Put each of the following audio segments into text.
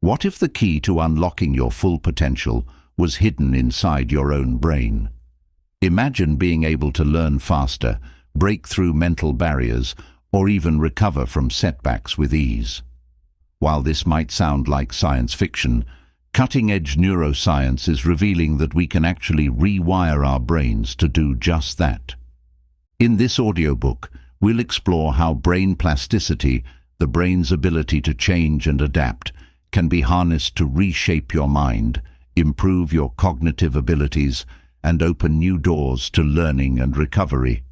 What if the key to unlocking your full potential was hidden inside your own brain? Imagine being able to learn faster, break through mental barriers, or even recover from setbacks with ease. While this might sound like science fiction, cutting-edge neuroscience is revealing that we can actually rewire our brains to do just that. In this audiobook, we'll explore how brain plasticity, the brain's ability to change and adapt, can be harnessed to reshape your mind, improve your cognitive abilities, and open new doors to learning and recovery.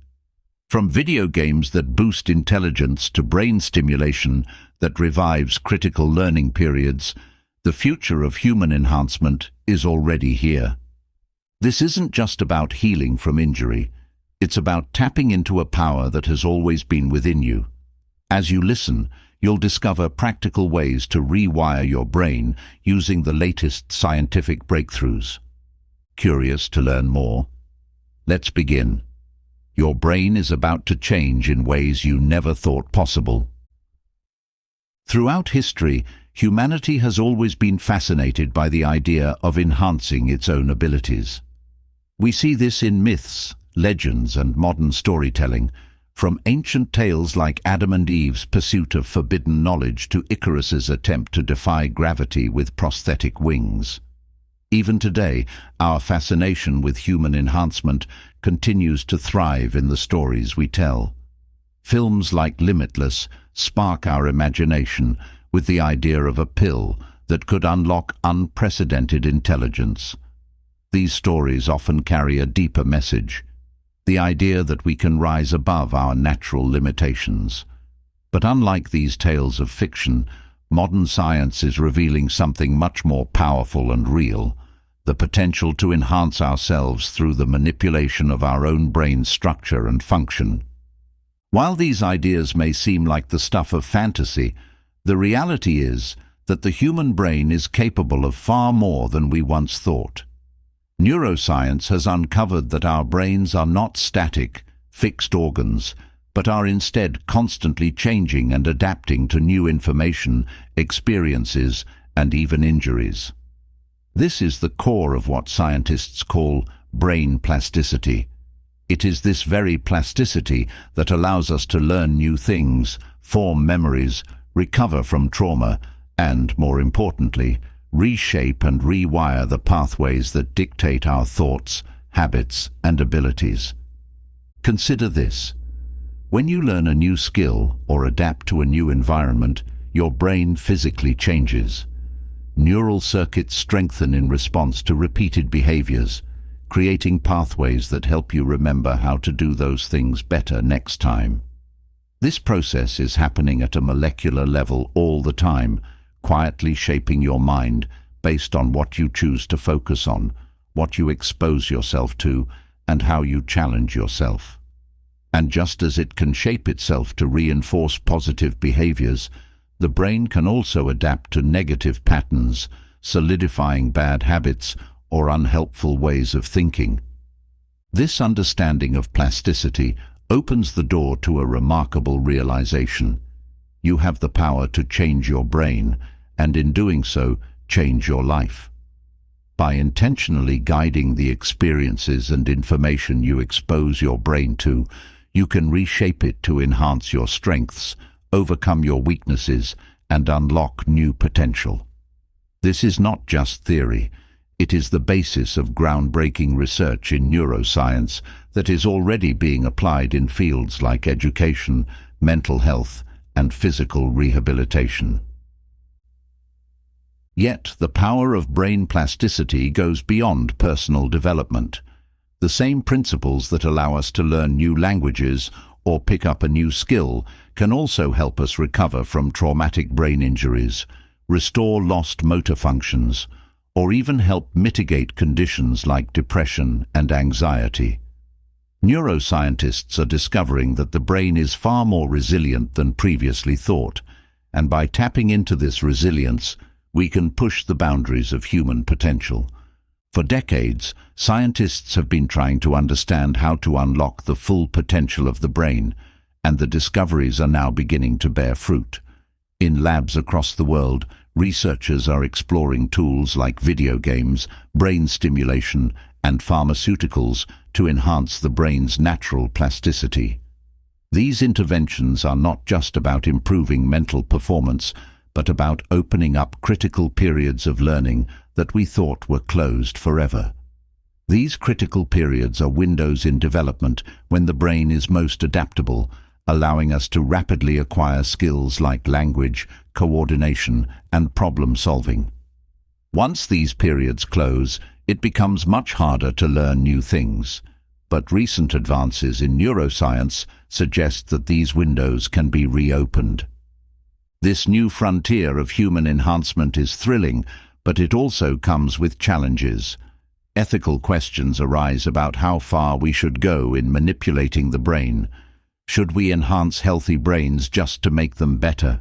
From video games that boost intelligence to brain stimulation that revives critical learning periods, the future of human enhancement is already here. This isn't just about healing from injury. It's about tapping into a power that has always been within you. As you listen, you'll discover practical ways to rewire your brain using the latest scientific breakthroughs. Curious to learn more? Let's begin. Your brain is about to change in ways you never thought possible. Throughout history, humanity has always been fascinated by the idea of enhancing its own abilities. We see this in myths, legends, and modern storytelling, from ancient tales like Adam and Eve's pursuit of forbidden knowledge to Icarus's attempt to defy gravity with prosthetic wings. Even today, our fascination with human enhancement continues to thrive in the stories we tell. Films like Limitless spark our imagination with the idea of a pill that could unlock unprecedented intelligence. These stories often carry a deeper message, the idea that we can rise above our natural limitations. But unlike these tales of fiction, modern science is revealing something much more powerful and real: the potential to enhance ourselves through the manipulation of our own brain structure and function. While these ideas may seem like the stuff of fantasy, the reality is that the human brain is capable of far more than we once thought. Neuroscience has uncovered that our brains are not static, fixed organs, but are instead constantly changing and adapting to new information, experiences, and even injuries. This is the core of what scientists call brain plasticity. It is this very plasticity that allows us to learn new things, form memories, recover from trauma, and, more importantly, reshape and rewire the pathways that dictate our thoughts, habits, and abilities. Consider this. When you learn a new skill or adapt to a new environment, your brain physically changes. Neural circuits strengthen in response to repeated behaviors, creating pathways that help you remember how to do those things better next time. This process is happening at a molecular level all the time, quietly shaping your mind based on what you choose to focus on, what you expose yourself to, and how you challenge yourself. And just as it can shape itself to reinforce positive behaviors, the brain can also adapt to negative patterns, solidifying bad habits or unhelpful ways of thinking. This understanding of plasticity opens the door to a remarkable realization. You have the power to change your brain, and in doing so, change your life. By intentionally guiding the experiences and information you expose your brain to, you can reshape it to enhance your strengths, overcome your weaknesses, and unlock new potential. This is not just theory. It is the basis of groundbreaking research in neuroscience that is already being applied in fields like education, mental health, and physical rehabilitation. Yet, the power of brain plasticity goes beyond personal development. The same principles that allow us to learn new languages or pick up a new skill can also help us recover from traumatic brain injuries, restore lost motor functions, or even help mitigate conditions like depression and anxiety. Neuroscientists are discovering that the brain is far more resilient than previously thought, and by tapping into this resilience, we can push the boundaries of human potential. For decades, scientists have been trying to understand how to unlock the full potential of the brain, and the discoveries are now beginning to bear fruit. In labs across the world, researchers are exploring tools like video games, brain stimulation, and pharmaceuticals to enhance the brain's natural plasticity. These interventions are not just about improving mental performance, but about opening up critical periods of learning that we thought were closed forever. These critical periods are windows in development when the brain is most adaptable, allowing us to rapidly acquire skills like language, coordination, and problem-solving. Once these periods close, it becomes much harder to learn new things. But recent advances in neuroscience suggest that these windows can be reopened. This new frontier of human enhancement is thrilling, but it also comes with challenges. Ethical questions arise about how far we should go in manipulating the brain. Should we enhance healthy brains just to make them better?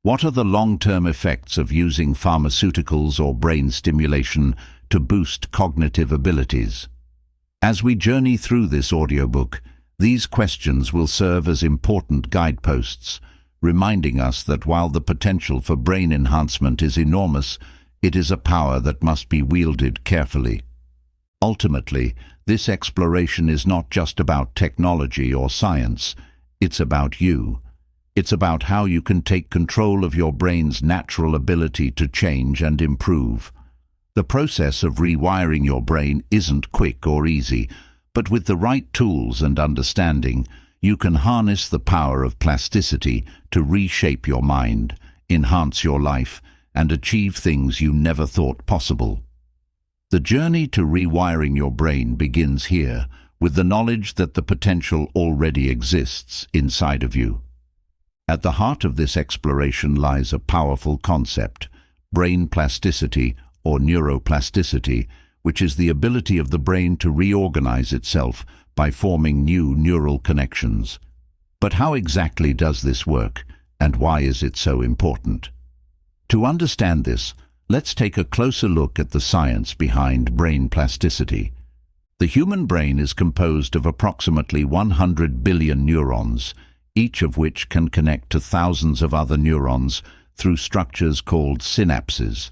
What are the long-term effects of using pharmaceuticals or brain stimulation to boost cognitive abilities? As we journey through this audiobook, these questions will serve as important guideposts, reminding us that while the potential for brain enhancement is enormous, it is a power that must be wielded carefully. Ultimately, this exploration is not just about technology or science, it's about you. It's about how you can take control of your brain's natural ability to change and improve. The process of rewiring your brain isn't quick or easy, but with the right tools and understanding, you can harness the power of plasticity to reshape your mind, enhance your life, and achieve things you never thought possible. The journey to rewiring your brain begins here, with the knowledge that the potential already exists inside of you. At the heart of this exploration lies a powerful concept, brain plasticity or neuroplasticity, which is the ability of the brain to reorganize itself by forming new neural connections. But how exactly does this work, and why is it so important? To understand this, let's take a closer look at the science behind brain plasticity. The human brain is composed of approximately 100 billion neurons, each of which can connect to thousands of other neurons through structures called synapses.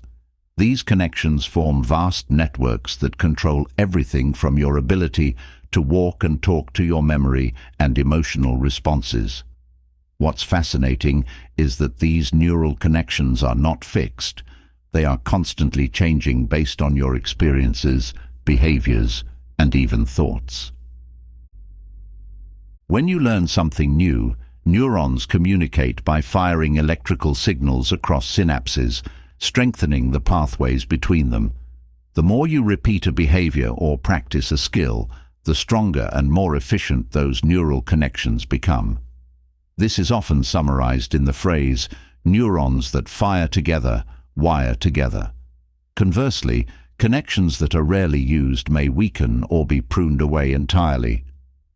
These connections form vast networks that control everything from your ability to walk and talk to your memory and emotional responses. What's fascinating is that these neural connections are not fixed. They are constantly changing based on your experiences, behaviors, and even thoughts. When you learn something new, neurons communicate by firing electrical signals across synapses, strengthening the pathways between them. The more you repeat a behavior or practice a skill, the stronger and more efficient those neural connections become. This is often summarized in the phrase, neurons that fire together, wire together. Conversely, connections that are rarely used may weaken or be pruned away entirely.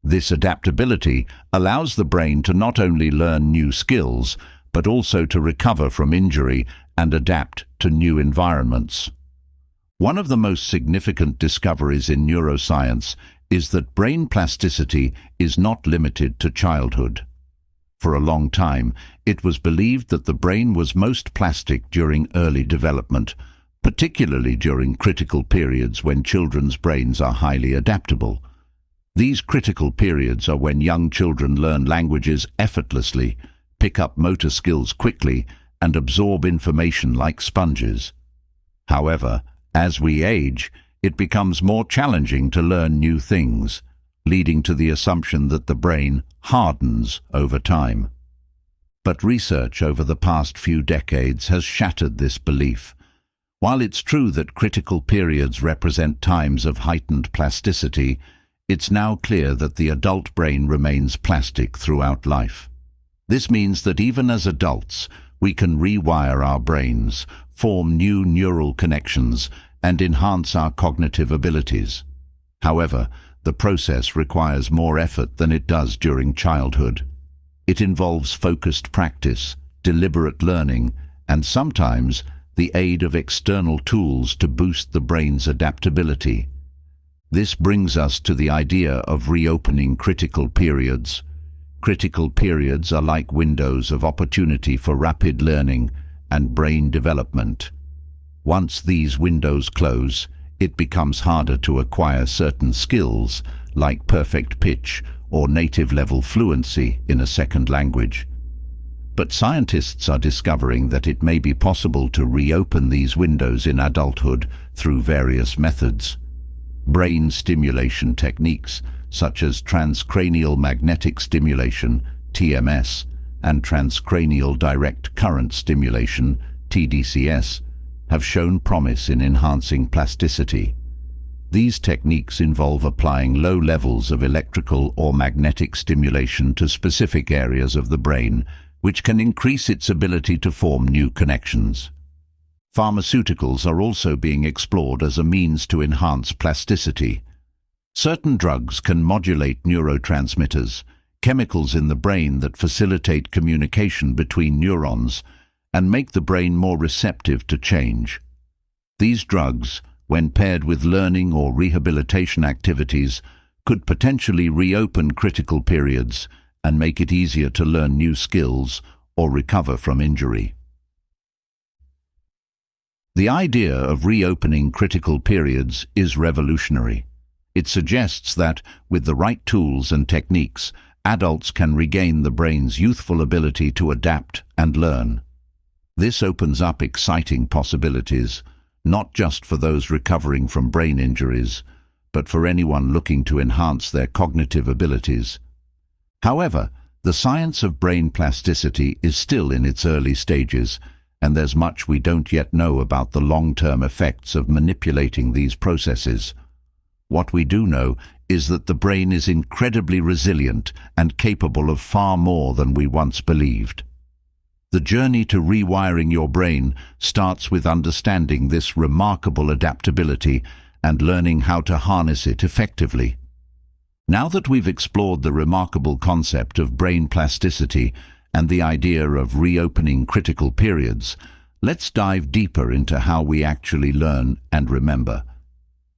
This adaptability allows the brain to not only learn new skills, but also to recover from injury and adapt to new environments. One of the most significant discoveries in neuroscience is that brain plasticity is not limited to childhood. For a long time, it was believed that the brain was most plastic during early development, particularly during critical periods when children's brains are highly adaptable. These critical periods are when young children learn languages effortlessly, pick up motor skills quickly, and absorb information like sponges. However, as we age, it becomes more challenging to learn new things, leading to the assumption that the brain hardens over time. But research over the past few decades has shattered this belief. While it's true that critical periods represent times of heightened plasticity, it's now clear that the adult brain remains plastic throughout life. This means that even as adults, we can rewire our brains, form new neural connections, and enhance our cognitive abilities. However, the process requires more effort than it does during childhood. It involves focused practice, deliberate learning, and sometimes the aid of external tools to boost the brain's adaptability. This brings us to the idea of reopening critical periods. Critical periods are like windows of opportunity for rapid learning, and brain development. Once these windows close, it becomes harder to acquire certain skills, like perfect pitch or native-level fluency in a second language. But scientists are discovering that it may be possible to reopen these windows in adulthood through various methods. Brain stimulation techniques, such as transcranial magnetic stimulation, TMS, and transcranial direct current stimulation, TDCS, have shown promise in enhancing plasticity. These techniques involve applying low levels of electrical or magnetic stimulation to specific areas of the brain, which can increase its ability to form new connections. Pharmaceuticals are also being explored as a means to enhance plasticity. Certain drugs can modulate neurotransmitters, chemicals in the brain that facilitate communication between neurons, and make the brain more receptive to change. These drugs, when paired with learning or rehabilitation activities, could potentially reopen critical periods and make it easier to learn new skills or recover from injury. The idea of reopening critical periods is revolutionary. It suggests that, with the right tools and techniques, adults can regain the brain's youthful ability to adapt and learn. This opens up exciting possibilities, not just for those recovering from brain injuries, but for anyone looking to enhance their cognitive abilities. However, the science of brain plasticity is still in its early stages, and there's much we don't yet know about the long-term effects of manipulating these processes. What we do know is that the brain is incredibly resilient and capable of far more than we once believed. The journey to rewiring your brain starts with understanding this remarkable adaptability and learning how to harness it effectively. Now that we've explored the remarkable concept of brain plasticity and the idea of reopening critical periods, let's dive deeper into how we actually learn and remember.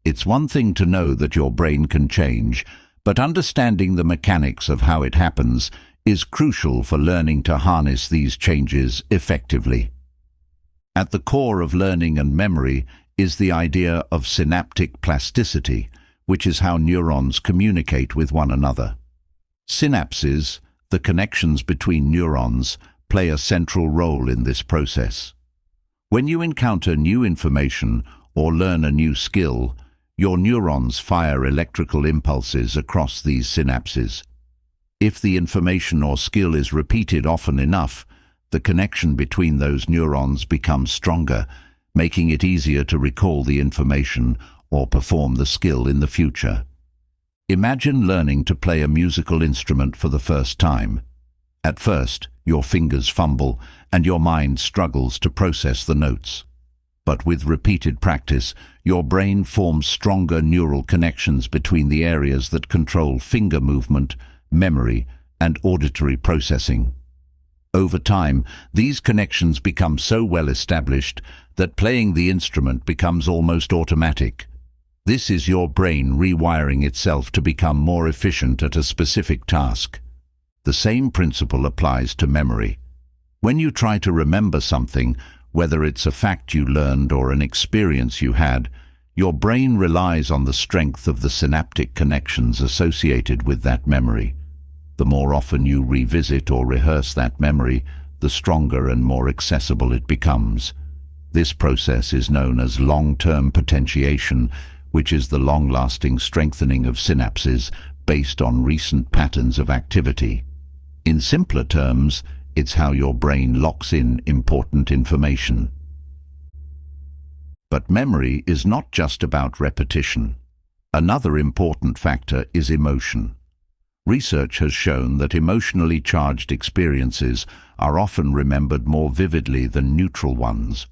It's one thing to know that your brain can change, but understanding the mechanics of how it happens is crucial for learning to harness these changes effectively. At the core of learning and memory is the idea of synaptic plasticity, which is how neurons communicate with one another. Synapses, the connections between neurons, play a central role in this process. When you encounter new information or learn a new skill, your neurons fire electrical impulses across these synapses. If the information or skill is repeated often enough, the connection between those neurons becomes stronger, making it easier to recall the information or perform the skill in the future. Imagine learning to play a musical instrument for the first time. At first, your fingers fumble and your mind struggles to process the notes. But with repeated practice, your brain forms stronger neural connections between the areas that control finger movement, memory, and auditory processing. Over time, these connections become so well established that playing the instrument becomes almost automatic. This is your brain rewiring itself to become more efficient at a specific task. The same principle applies to memory. When you try to remember something, whether it's a fact you learned or an experience you had, your brain relies on the strength of the synaptic connections associated with that memory. The more often you revisit or rehearse that memory, the stronger and more accessible it becomes. This process is known as long-term potentiation, which is the long-lasting strengthening of synapses based on recent patterns of activity. In simpler terms, it's how your brain locks in important information. But memory is not just about repetition. Another important factor is emotion. Research has shown that emotionally charged experiences are often remembered more vividly than neutral ones.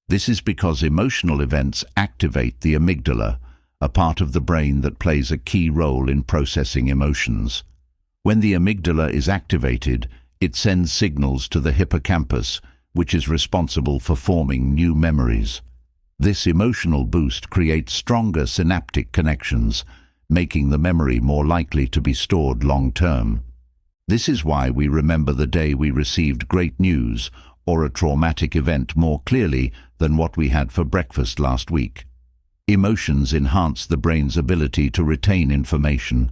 This is because emotional events activate the amygdala, a part of the brain that plays a key role in processing emotions. When the amygdala is activated, it sends signals to the hippocampus, which is responsible for forming new memories. This emotional boost creates stronger synaptic connections, making the memory more likely to be stored long-term. This is why we remember the day we received great news or a traumatic event more clearly than what we had for breakfast last week. Emotions enhance the brain's ability to retain information.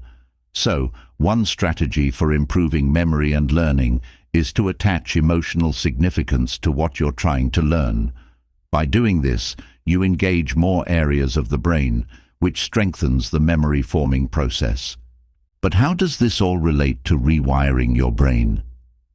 So, one strategy for improving memory and learning is to attach emotional significance to what you're trying to learn. By doing this, you engage more areas of the brain, which strengthens the memory-forming process. But how does this all relate to rewiring your brain?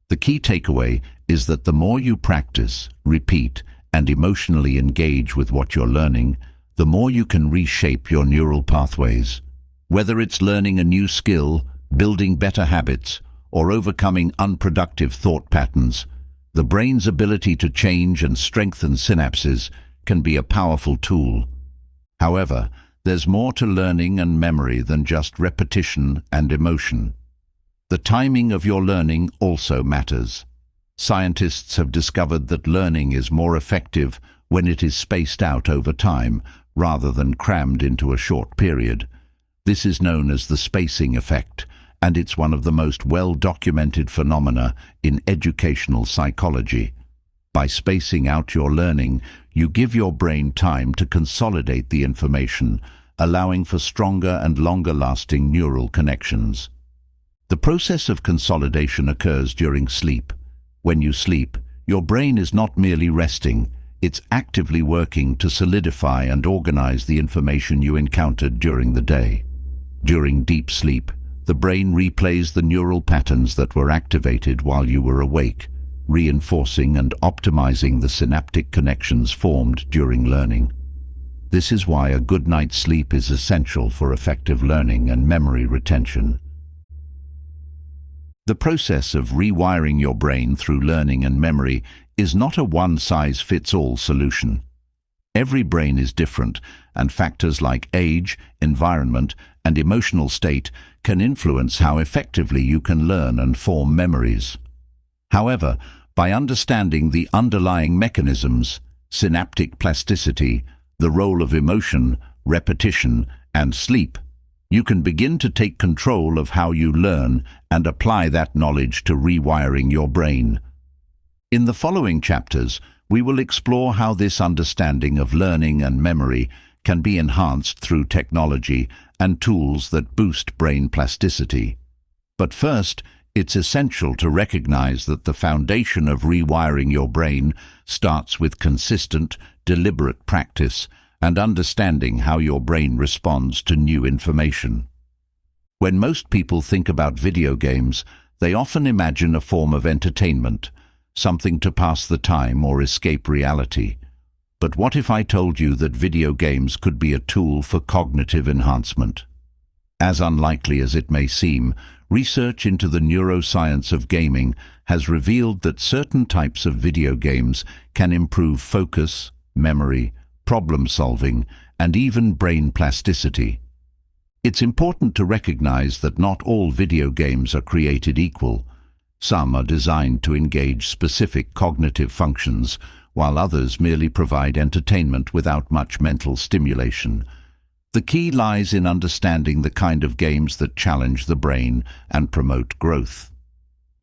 The key takeaway is that the more you practice, repeat, and emotionally engage with what you're learning, the more you can reshape your neural pathways. Whether it's learning a new skill, building better habits, or overcoming unproductive thought patterns, the brain's ability to change and strengthen synapses can be a powerful tool. However, there's more to learning and memory than just repetition and emotion. The timing of your learning also matters. Scientists have discovered that learning is more effective when it is spaced out over time rather than crammed into a short period. This is known as the spacing effect, and it's one of the most well-documented phenomena in educational psychology. By spacing out your learning, you give your brain time to consolidate the information, allowing for stronger and longer-lasting neural connections. The process of consolidation occurs during sleep. When you sleep, your brain is not merely resting, it's actively working to solidify and organize the information you encountered during the day. During deep sleep, the brain replays the neural patterns that were activated while you were awake, reinforcing and optimizing the synaptic connections formed during learning. This is why a good night's sleep is essential for effective learning and memory retention. The process of rewiring your brain through learning and memory is not a one-size-fits-all solution. Every brain is different, and factors like age, environment, and emotional state can influence how effectively you can learn and form memories. However, by understanding the underlying mechanisms, synaptic plasticity, the role of emotion, repetition, and sleep, you can begin to take control of how you learn and apply that knowledge to rewiring your brain. In the following chapters, we will explore how this understanding of learning and memory can be enhanced through technology and tools that boost brain plasticity. But first, it's essential to recognize that the foundation of rewiring your brain starts with consistent, deliberate practice and understanding how your brain responds to new information. When most people think about video games, they often imagine a form of entertainment, something to pass the time or escape reality. But what if I told you that video games could be a tool for cognitive enhancement? As unlikely as it may seem, research into the neuroscience of gaming has revealed that certain types of video games can improve focus, memory, problem-solving, and even brain plasticity. It's important to recognize that not all video games are created equal. Some are designed to engage specific cognitive functions, while others merely provide entertainment without much mental stimulation. The key lies in understanding the kind of games that challenge the brain and promote growth.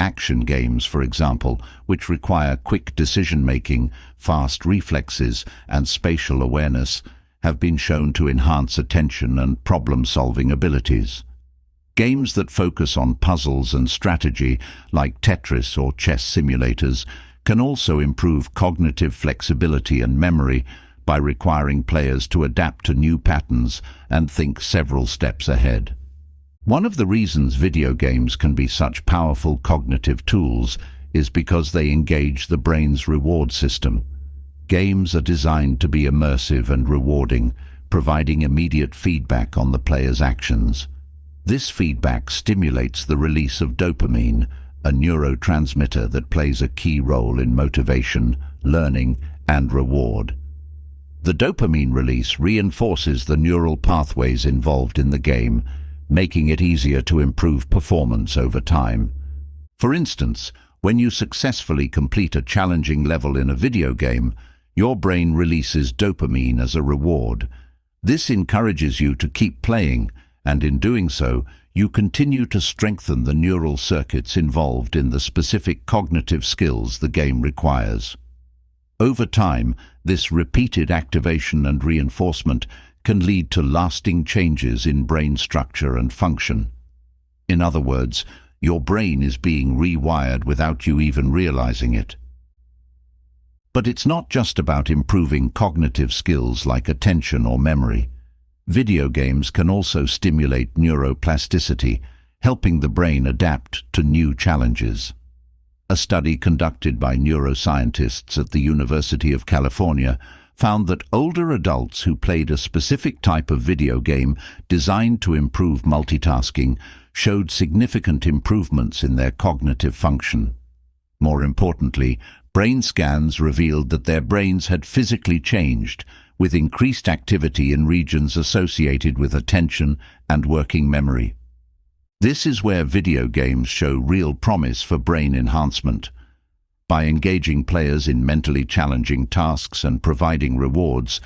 Action games, for example, which require quick decision-making, fast reflexes, and spatial awareness, have been shown to enhance attention and problem-solving abilities. Games that focus on puzzles and strategy, like Tetris or chess simulators, can also improve cognitive flexibility and memory by requiring players to adapt to new patterns and think several steps ahead. One of the reasons video games can be such powerful cognitive tools is because they engage the brain's reward system. Games are designed to be immersive and rewarding, providing immediate feedback on the player's actions. This feedback stimulates the release of dopamine, a neurotransmitter that plays a key role in motivation, learning, and reward. The dopamine release reinforces the neural pathways involved in the game, making it easier to improve performance over time. For instance, when you successfully complete a challenging level in a video game, your brain releases dopamine as a reward. This encourages you to keep playing, and in doing so, you continue to strengthen the neural circuits involved in the specific cognitive skills the game requires. Over time, this repeated activation and reinforcement can lead to lasting changes in brain structure and function. In other words, your brain is being rewired without you even realizing it. But it's not just about improving cognitive skills like attention or memory. Video games can also stimulate neuroplasticity, helping the brain adapt to new challenges. A study conducted by neuroscientists at the University of California found that older adults who played a specific type of video game designed to improve multitasking showed significant improvements in their cognitive function. More importantly, brain scans revealed that their brains had physically changed, with increased activity in regions associated with attention and working memory. This is where video games show real promise for brain enhancement. By engaging players in mentally challenging tasks and providing rewards,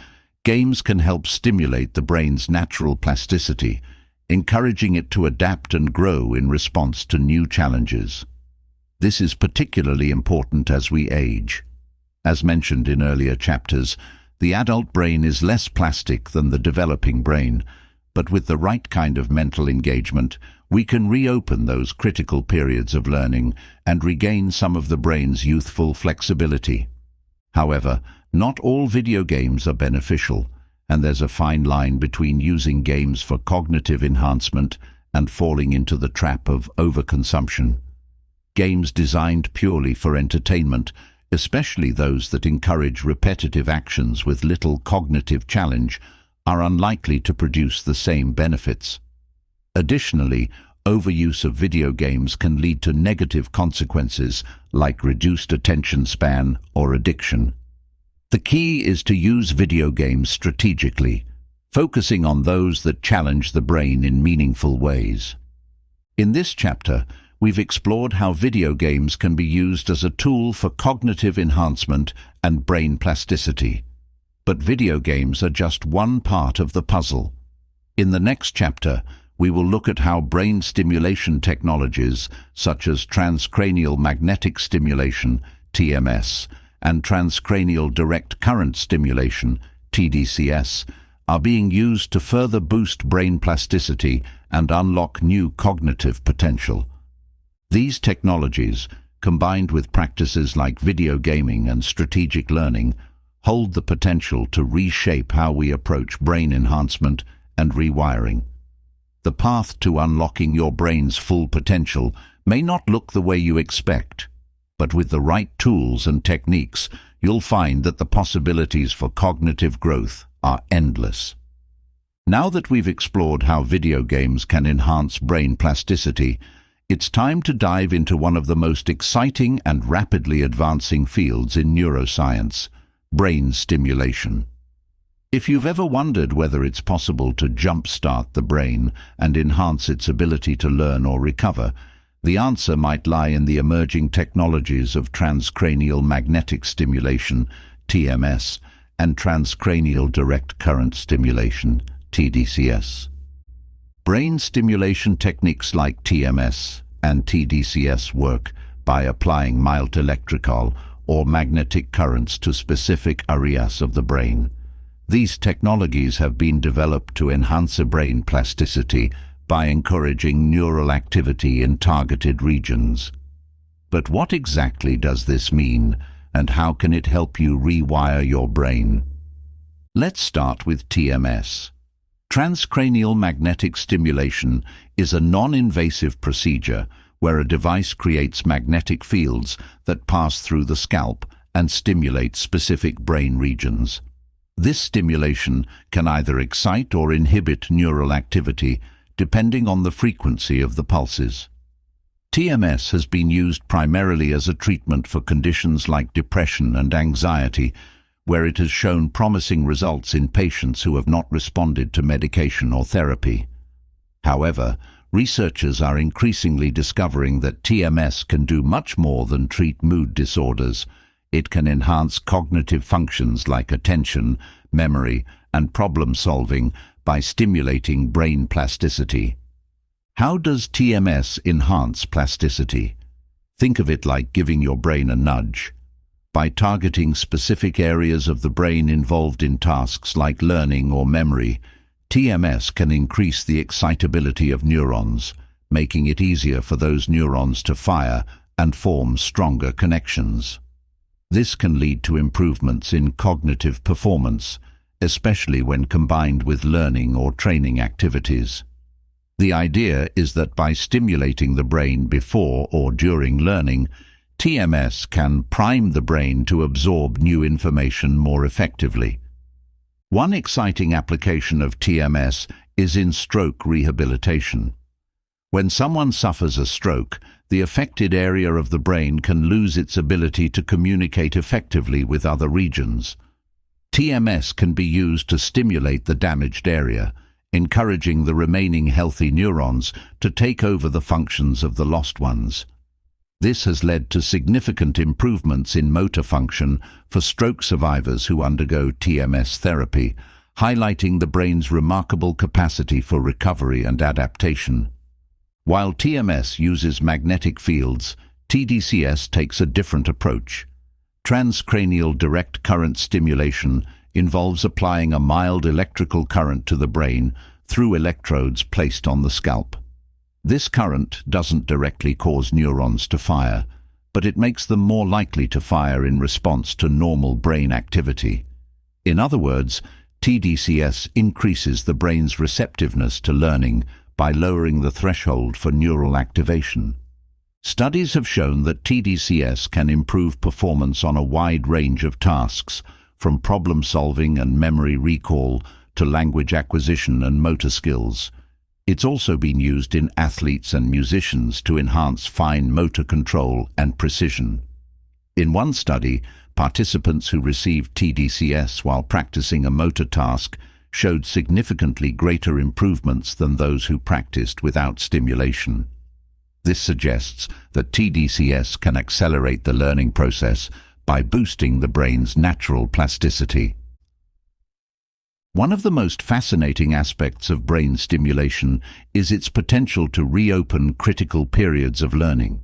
games can help stimulate the brain's natural plasticity, encouraging it to adapt and grow in response to new challenges. This is particularly important as we age. As mentioned in earlier chapters, the adult brain is less plastic than the developing brain, but with the right kind of mental engagement, we can reopen those critical periods of learning and regain some of the brain's youthful flexibility. However, not all video games are beneficial, and there's a fine line between using games for cognitive enhancement and falling into the trap of overconsumption. Games designed purely for entertainment, especially those that encourage repetitive actions with little cognitive challenge, are unlikely to produce the same benefits. Additionally, overuse of video games can lead to negative consequences like reduced attention span or addiction. The key is to use video games strategically, focusing on those that challenge the brain in meaningful ways. In this chapter, we've explored how video games can be used as a tool for cognitive enhancement and brain plasticity. But video games are just one part of the puzzle. In the next chapter, we will look at how brain stimulation technologies such as transcranial magnetic stimulation, TMS, and transcranial direct current stimulation, TDCS, are being used to further boost brain plasticity and unlock new cognitive potential. These technologies, combined with practices like video gaming and strategic learning, hold the potential to reshape how we approach brain enhancement and rewiring. The path to unlocking your brain's full potential may not look the way you expect, but with the right tools and techniques, you'll find that the possibilities for cognitive growth are endless. Now that we've explored how video games can enhance brain plasticity, it's time to dive into one of the most exciting and rapidly advancing fields in neuroscience, brain stimulation. If you've ever wondered whether it's possible to jumpstart the brain and enhance its ability to learn or recover, the answer might lie in the emerging technologies of transcranial magnetic stimulation, TMS, and transcranial direct current stimulation, TDCS. Brain stimulation techniques like TMS and TDCS work by applying mild electrical or magnetic currents to specific areas of the brain. These technologies have been developed to enhance brain plasticity by encouraging neural activity in targeted regions. But what exactly does this mean, and how can it help you rewire your brain? Let's start with TMS. Transcranial magnetic stimulation is a non-invasive procedure where a device creates magnetic fields that pass through the scalp and stimulate specific brain regions. This stimulation can either excite or inhibit neural activity, depending on the frequency of the pulses. TMS has been used primarily as a treatment for conditions like depression and anxiety, where it has shown promising results in patients who have not responded to medication or therapy. However, researchers are increasingly discovering that TMS can do much more than treat mood disorders. It can enhance cognitive functions like attention, memory, and problem-solving by stimulating brain plasticity. How does TMS enhance plasticity? Think of it like giving your brain a nudge. By targeting specific areas of the brain involved in tasks like learning or memory, TMS can increase the excitability of neurons, making it easier for those neurons to fire and form stronger connections. This can lead to improvements in cognitive performance, especially when combined with learning or training activities. The idea is that by stimulating the brain before or during learning, TMS can prime the brain to absorb new information more effectively. One exciting application of TMS is in stroke rehabilitation. When someone suffers a stroke, the affected area of the brain can lose its ability to communicate effectively with other regions. TMS can be used to stimulate the damaged area, encouraging the remaining healthy neurons to take over the functions of the lost ones. This has led to significant improvements in motor function for stroke survivors who undergo TMS therapy, highlighting the brain's remarkable capacity for recovery and adaptation. While TMS uses magnetic fields, TDCS takes a different approach. Transcranial direct current stimulation involves applying a mild electrical current to the brain through electrodes placed on the scalp. This current doesn't directly cause neurons to fire, but it makes them more likely to fire in response to normal brain activity. In other words, TDCS increases the brain's receptiveness to learning by lowering the threshold for neural activation. Studies have shown that TDCS can improve performance on a wide range of tasks, from problem-solving and memory recall to language acquisition and motor skills. It's also been used in athletes and musicians to enhance fine motor control and precision. In one study, participants who received TDCS while practicing a motor task showed significantly greater improvements than those who practiced without stimulation. This suggests that TDCS can accelerate the learning process by boosting the brain's natural plasticity. One of the most fascinating aspects of brain stimulation is its potential to reopen critical periods of learning.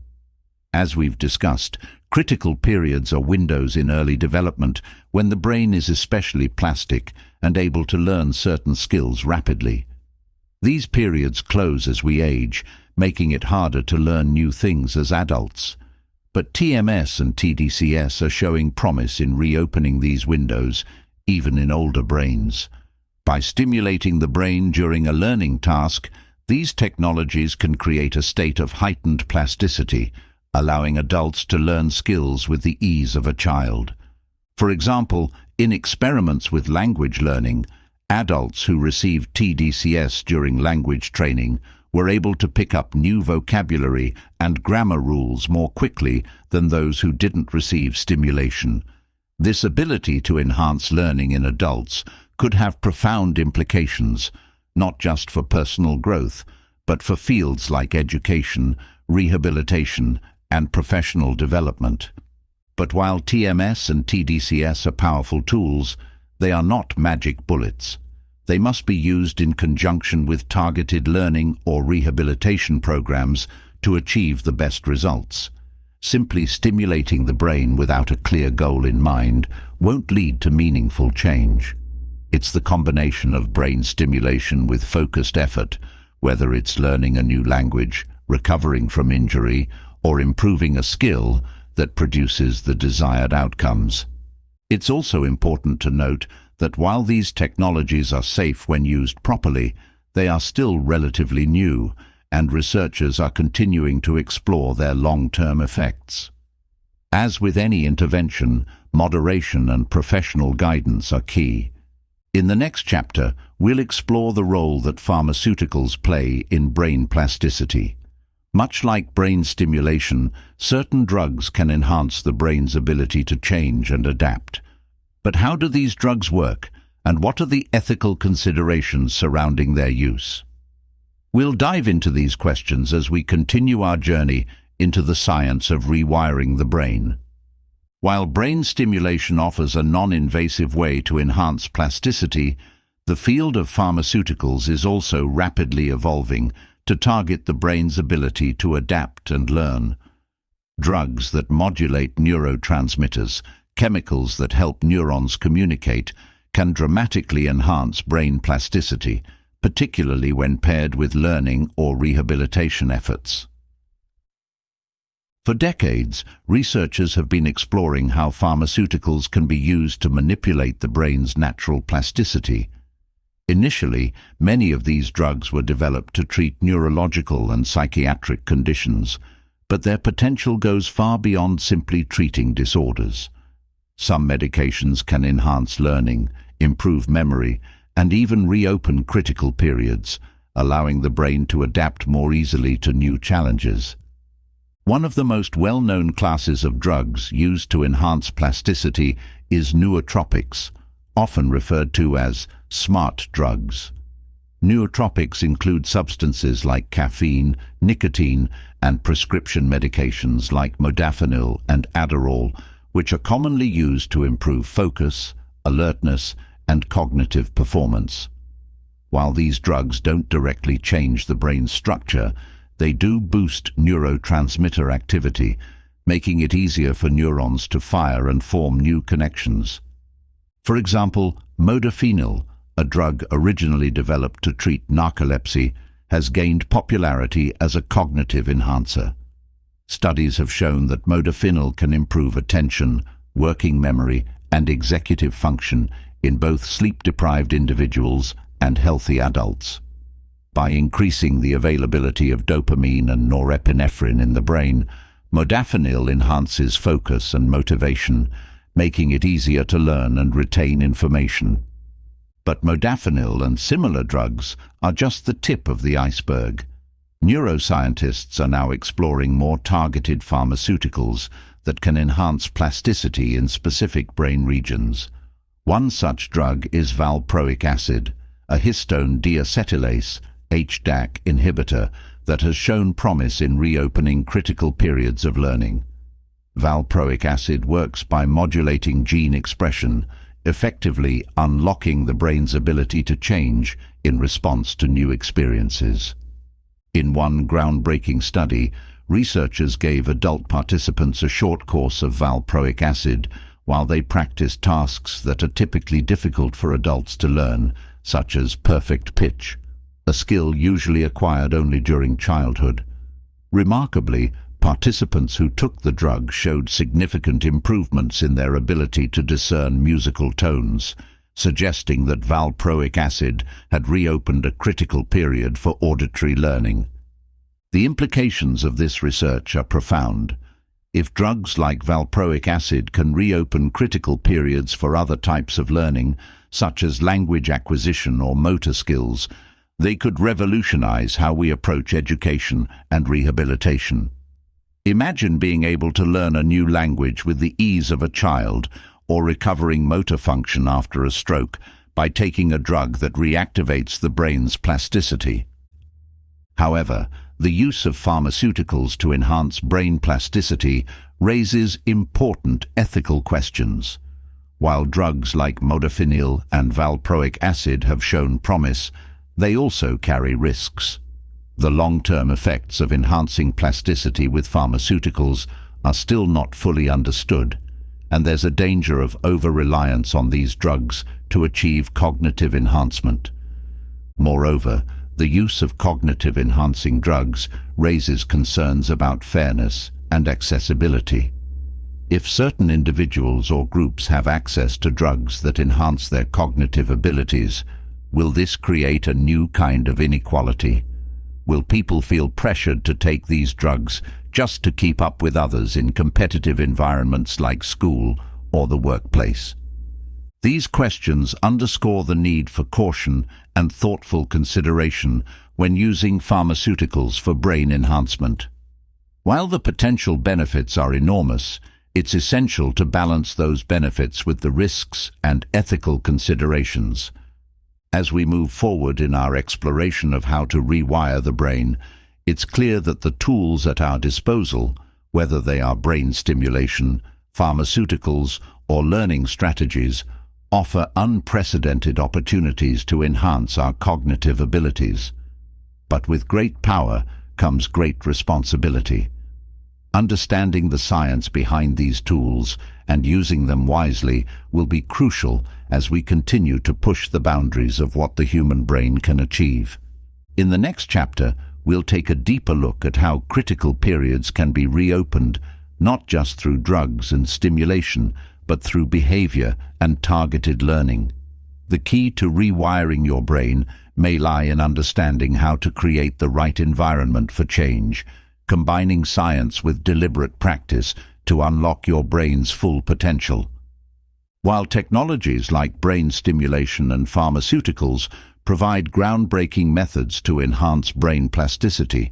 As we've discussed, critical periods are windows in early development when the brain is especially plastic and able to learn certain skills rapidly. These periods close as we age, making it harder to learn new things as adults. But TMS and TDCS are showing promise in reopening these windows, even in older brains. By stimulating the brain during a learning task, these technologies can create a state of heightened plasticity, allowing adults to learn skills with the ease of a child. For example, in experiments with language learning, adults who received TDCS during language training were able to pick up new vocabulary and grammar rules more quickly than those who didn't receive stimulation. This ability to enhance learning in adults could have profound implications, not just for personal growth, but for fields like education, rehabilitation, and professional development. But while TMS and TDCS are powerful tools, they are not magic bullets. They must be used in conjunction with targeted learning or rehabilitation programs to achieve the best results. Simply stimulating the brain without a clear goal in mind won't lead to meaningful change. It's the combination of brain stimulation with focused effort, whether it's learning a new language, recovering from injury, or improving a skill, that produces the desired outcomes. It's also important to note that while these technologies are safe when used properly, they are still relatively new, and researchers are continuing to explore their long-term effects. As with any intervention, moderation and professional guidance are key. In the next chapter, we'll explore the role that pharmaceuticals play in brain plasticity. Much like brain stimulation, certain drugs can enhance the brain's ability to change and adapt. But how do these drugs work, and what are the ethical considerations surrounding their use? We'll dive into these questions as we continue our journey into the science of rewiring the brain. While brain stimulation offers a non-invasive way to enhance plasticity, the field of pharmaceuticals is also rapidly evolving to target the brain's ability to adapt and learn. Drugs that modulate neurotransmitters, chemicals that help neurons communicate, can dramatically enhance brain plasticity, particularly when paired with learning or rehabilitation efforts. For decades, researchers have been exploring how pharmaceuticals can be used to manipulate the brain's natural plasticity. Initially, many of these drugs were developed to treat neurological and psychiatric conditions, but their potential goes far beyond simply treating disorders. Some medications can enhance learning, improve memory, and even reopen critical periods, allowing the brain to adapt more easily to new challenges. One of the most well-known classes of drugs used to enhance plasticity is nootropics, often referred to as smart drugs. Nootropics include substances like caffeine, nicotine, and prescription medications like modafinil and Adderall, which are commonly used to improve focus, alertness, and cognitive performance. While these drugs don't directly change the brain's structure, they do boost neurotransmitter activity, making it easier for neurons to fire and form new connections. For example, modafinil, a drug originally developed to treat narcolepsy, has gained popularity as a cognitive enhancer. Studies have shown that modafinil can improve attention, working memory, and executive function in both sleep-deprived individuals and healthy adults. By increasing the availability of dopamine and norepinephrine in the brain, modafinil enhances focus and motivation, making it easier to learn and retain information. But modafinil and similar drugs are just the tip of the iceberg. Neuroscientists are now exploring more targeted pharmaceuticals that can enhance plasticity in specific brain regions. One such drug is valproic acid, a histone deacetylase (HDAC) inhibitor that has shown promise in reopening critical periods of learning. Valproic acid works by modulating gene expression, effectively unlocking the brain's ability to change in response to new experiences. In one groundbreaking study, researchers gave adult participants a short course of valproic acid while they practiced tasks that are typically difficult for adults to learn, such as perfect pitch, a skill usually acquired only during childhood. Remarkably, participants who took the drug showed significant improvements in their ability to discern musical tones, suggesting that valproic acid had reopened a critical period for auditory learning. The implications of this research are profound. If drugs like valproic acid can reopen critical periods for other types of learning, such as language acquisition or motor skills, they could revolutionize how we approach education and rehabilitation. Imagine being able to learn a new language with the ease of a child, or recovering motor function after a stroke by taking a drug that reactivates the brain's plasticity. However, the use of pharmaceuticals to enhance brain plasticity raises important ethical questions. While drugs like modafinil and valproic acid have shown promise, they also carry risks. The long-term effects of enhancing plasticity with pharmaceuticals are still not fully understood, and there's a danger of over-reliance on these drugs to achieve cognitive enhancement. Moreover, the use of cognitive-enhancing drugs raises concerns about fairness and accessibility. If certain individuals or groups have access to drugs that enhance their cognitive abilities, will this create a new kind of inequality? Will people feel pressured to take these drugs just to keep up with others in competitive environments like school or the workplace? These questions underscore the need for caution and thoughtful consideration when using pharmaceuticals for brain enhancement. While the potential benefits are enormous, it's essential to balance those benefits with the risks and ethical considerations. As we move forward in our exploration of how to rewire the brain, it's clear that the tools at our disposal, whether they are brain stimulation, pharmaceuticals, or learning strategies, offer unprecedented opportunities to enhance our cognitive abilities. But with great power comes great responsibility. Understanding the science behind these tools and using them wisely will be crucial as we continue to push the boundaries of what the human brain can achieve. In the next chapter, we'll take a deeper look at how critical periods can be reopened, not just through drugs and stimulation, but through behavior and targeted learning. The key to rewiring your brain may lie in understanding how to create the right environment for change, combining science with deliberate practice to unlock your brain's full potential. While technologies like brain stimulation and pharmaceuticals provide groundbreaking methods to enhance brain plasticity,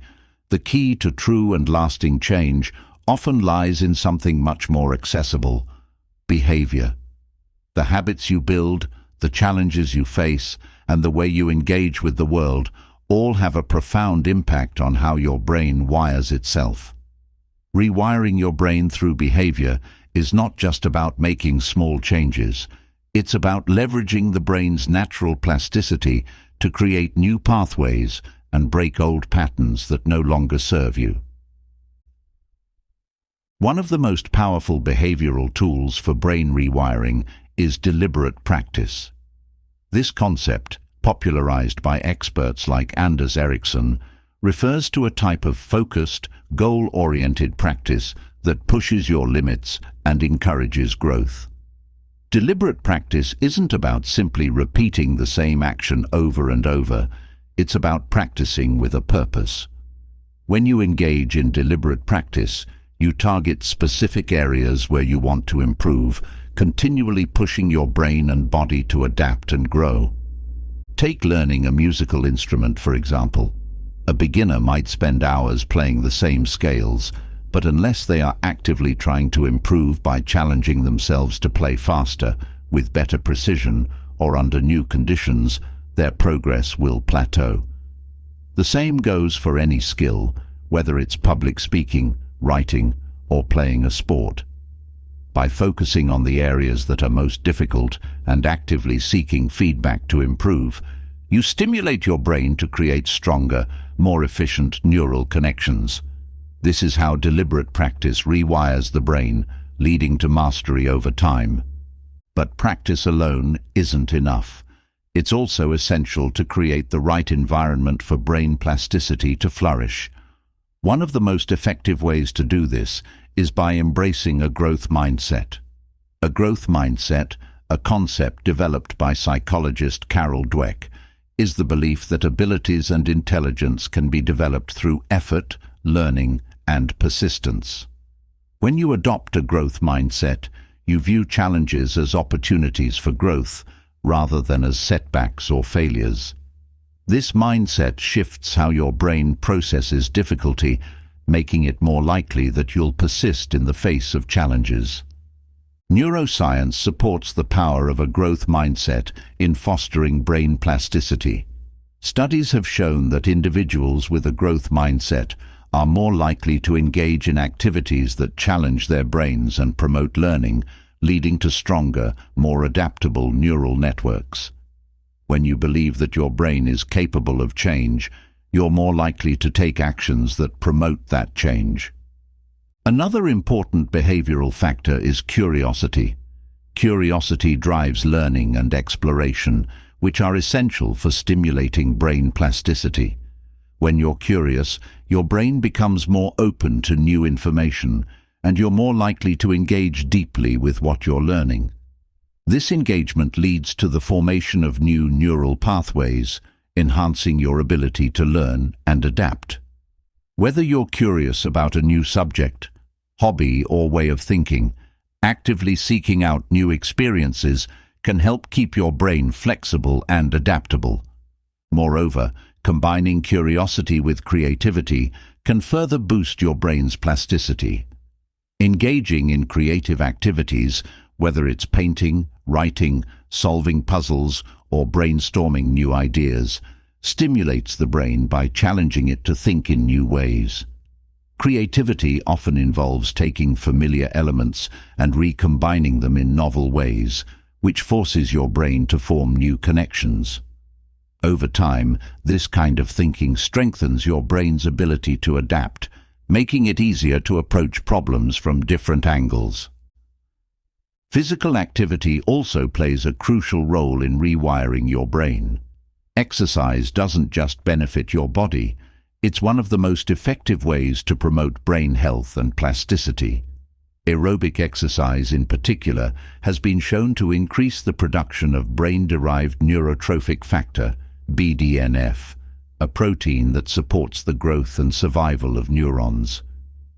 the key to true and lasting change often lies in something much more accessible: behavior. The habits you build, the challenges you face, and the way you engage with the world all have a profound impact on how your brain wires itself. Rewiring your brain through behavior is not just about making small changes. It's about leveraging the brain's natural plasticity to create new pathways and break old patterns that no longer serve you. One of the most powerful behavioral tools for brain rewiring is deliberate practice. This concept, popularized by experts like Anders Ericsson, refers to a type of focused, goal-oriented practice that pushes your limits and encourages growth. Deliberate practice isn't about simply repeating the same action over and over. It's about practicing with a purpose. When you engage in deliberate practice, you target specific areas where you want to improve, continually pushing your brain and body to adapt and grow. Take learning a musical instrument, for example. A beginner might spend hours playing the same scales, but unless they are actively trying to improve by challenging themselves to play faster, with better precision, or under new conditions, their progress will plateau. The same goes for any skill, whether it's public speaking, writing, or playing a sport. By focusing on the areas that are most difficult and actively seeking feedback to improve, you stimulate your brain to create stronger, more efficient neural connections. This is how deliberate practice rewires the brain, leading to mastery over time. But practice alone isn't enough. It's also essential to create the right environment for brain plasticity to flourish. One of the most effective ways to do this is by embracing a growth mindset. A growth mindset, a concept developed by psychologist Carol Dweck, is the belief that abilities and intelligence can be developed through effort, learning, and persistence. When you adopt a growth mindset, you view challenges as opportunities for growth rather than as setbacks or failures. This mindset shifts how your brain processes difficulty, making it more likely that you'll persist in the face of challenges. Neuroscience supports the power of a growth mindset in fostering brain plasticity. Studies have shown that individuals with a growth mindset are more likely to engage in activities that challenge their brains and promote learning, leading to stronger, more adaptable neural networks. When you believe that your brain is capable of change, you're more likely to take actions that promote that change. Another important behavioral factor is curiosity. Curiosity drives learning and exploration, which are essential for stimulating brain plasticity. When you're curious, your brain becomes more open to new information, and you're more likely to engage deeply with what you're learning. This engagement leads to the formation of new neural pathways, enhancing your ability to learn and adapt. Whether you're curious about a new subject, hobby, or way of thinking, actively seeking out new experiences can help keep your brain flexible and adaptable. Moreover, combining curiosity with creativity can further boost your brain's plasticity. Engaging in creative activities, whether it's painting, writing, solving puzzles, or brainstorming new ideas, stimulates the brain by challenging it to think in new ways. Creativity often involves taking familiar elements and recombining them in novel ways, which forces your brain to form new connections. Over time, this kind of thinking strengthens your brain's ability to adapt, making it easier to approach problems from different angles. Physical activity also plays a crucial role in rewiring your brain. Exercise doesn't just benefit your body, it's one of the most effective ways to promote brain health and plasticity. Aerobic exercise in particular has been shown to increase the production of brain-derived neurotrophic factor, BDNF, a protein that supports the growth and survival of neurons.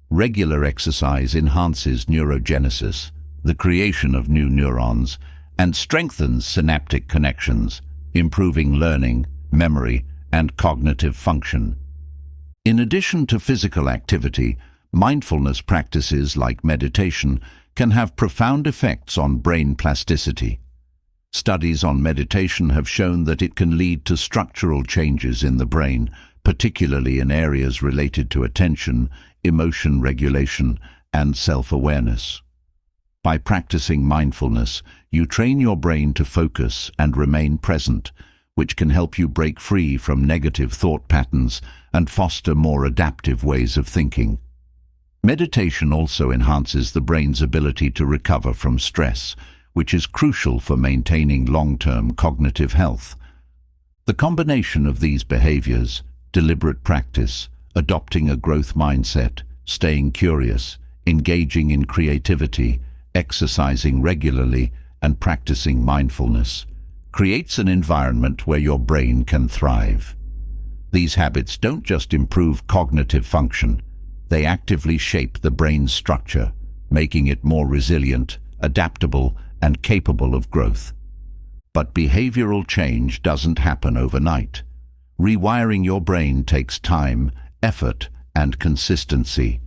Regular exercise enhances neurogenesis, the creation of new neurons, and strengthens synaptic connections, improving learning, memory, and cognitive function. In addition to physical activity, mindfulness practices like meditation can have profound effects on brain plasticity. Studies on meditation have shown that it can lead to structural changes in the brain, particularly in areas related to attention, emotion regulation, and self-awareness. By practicing mindfulness, you train your brain to focus and remain present, which can help you break free from negative thought patterns and foster more adaptive ways of thinking. Meditation also enhances the brain's ability to recover from stress, which is crucial for maintaining long-term cognitive health. The combination of these behaviors, deliberate practice, adopting a growth mindset, staying curious, engaging in creativity, exercising regularly, and practicing mindfulness, creates an environment where your brain can thrive. These habits don't just improve cognitive function, they actively shape the brain's structure, making it more resilient, adaptable, and capable of growth. But behavioral change doesn't happen overnight. Rewiring your brain takes time, effort, and consistency.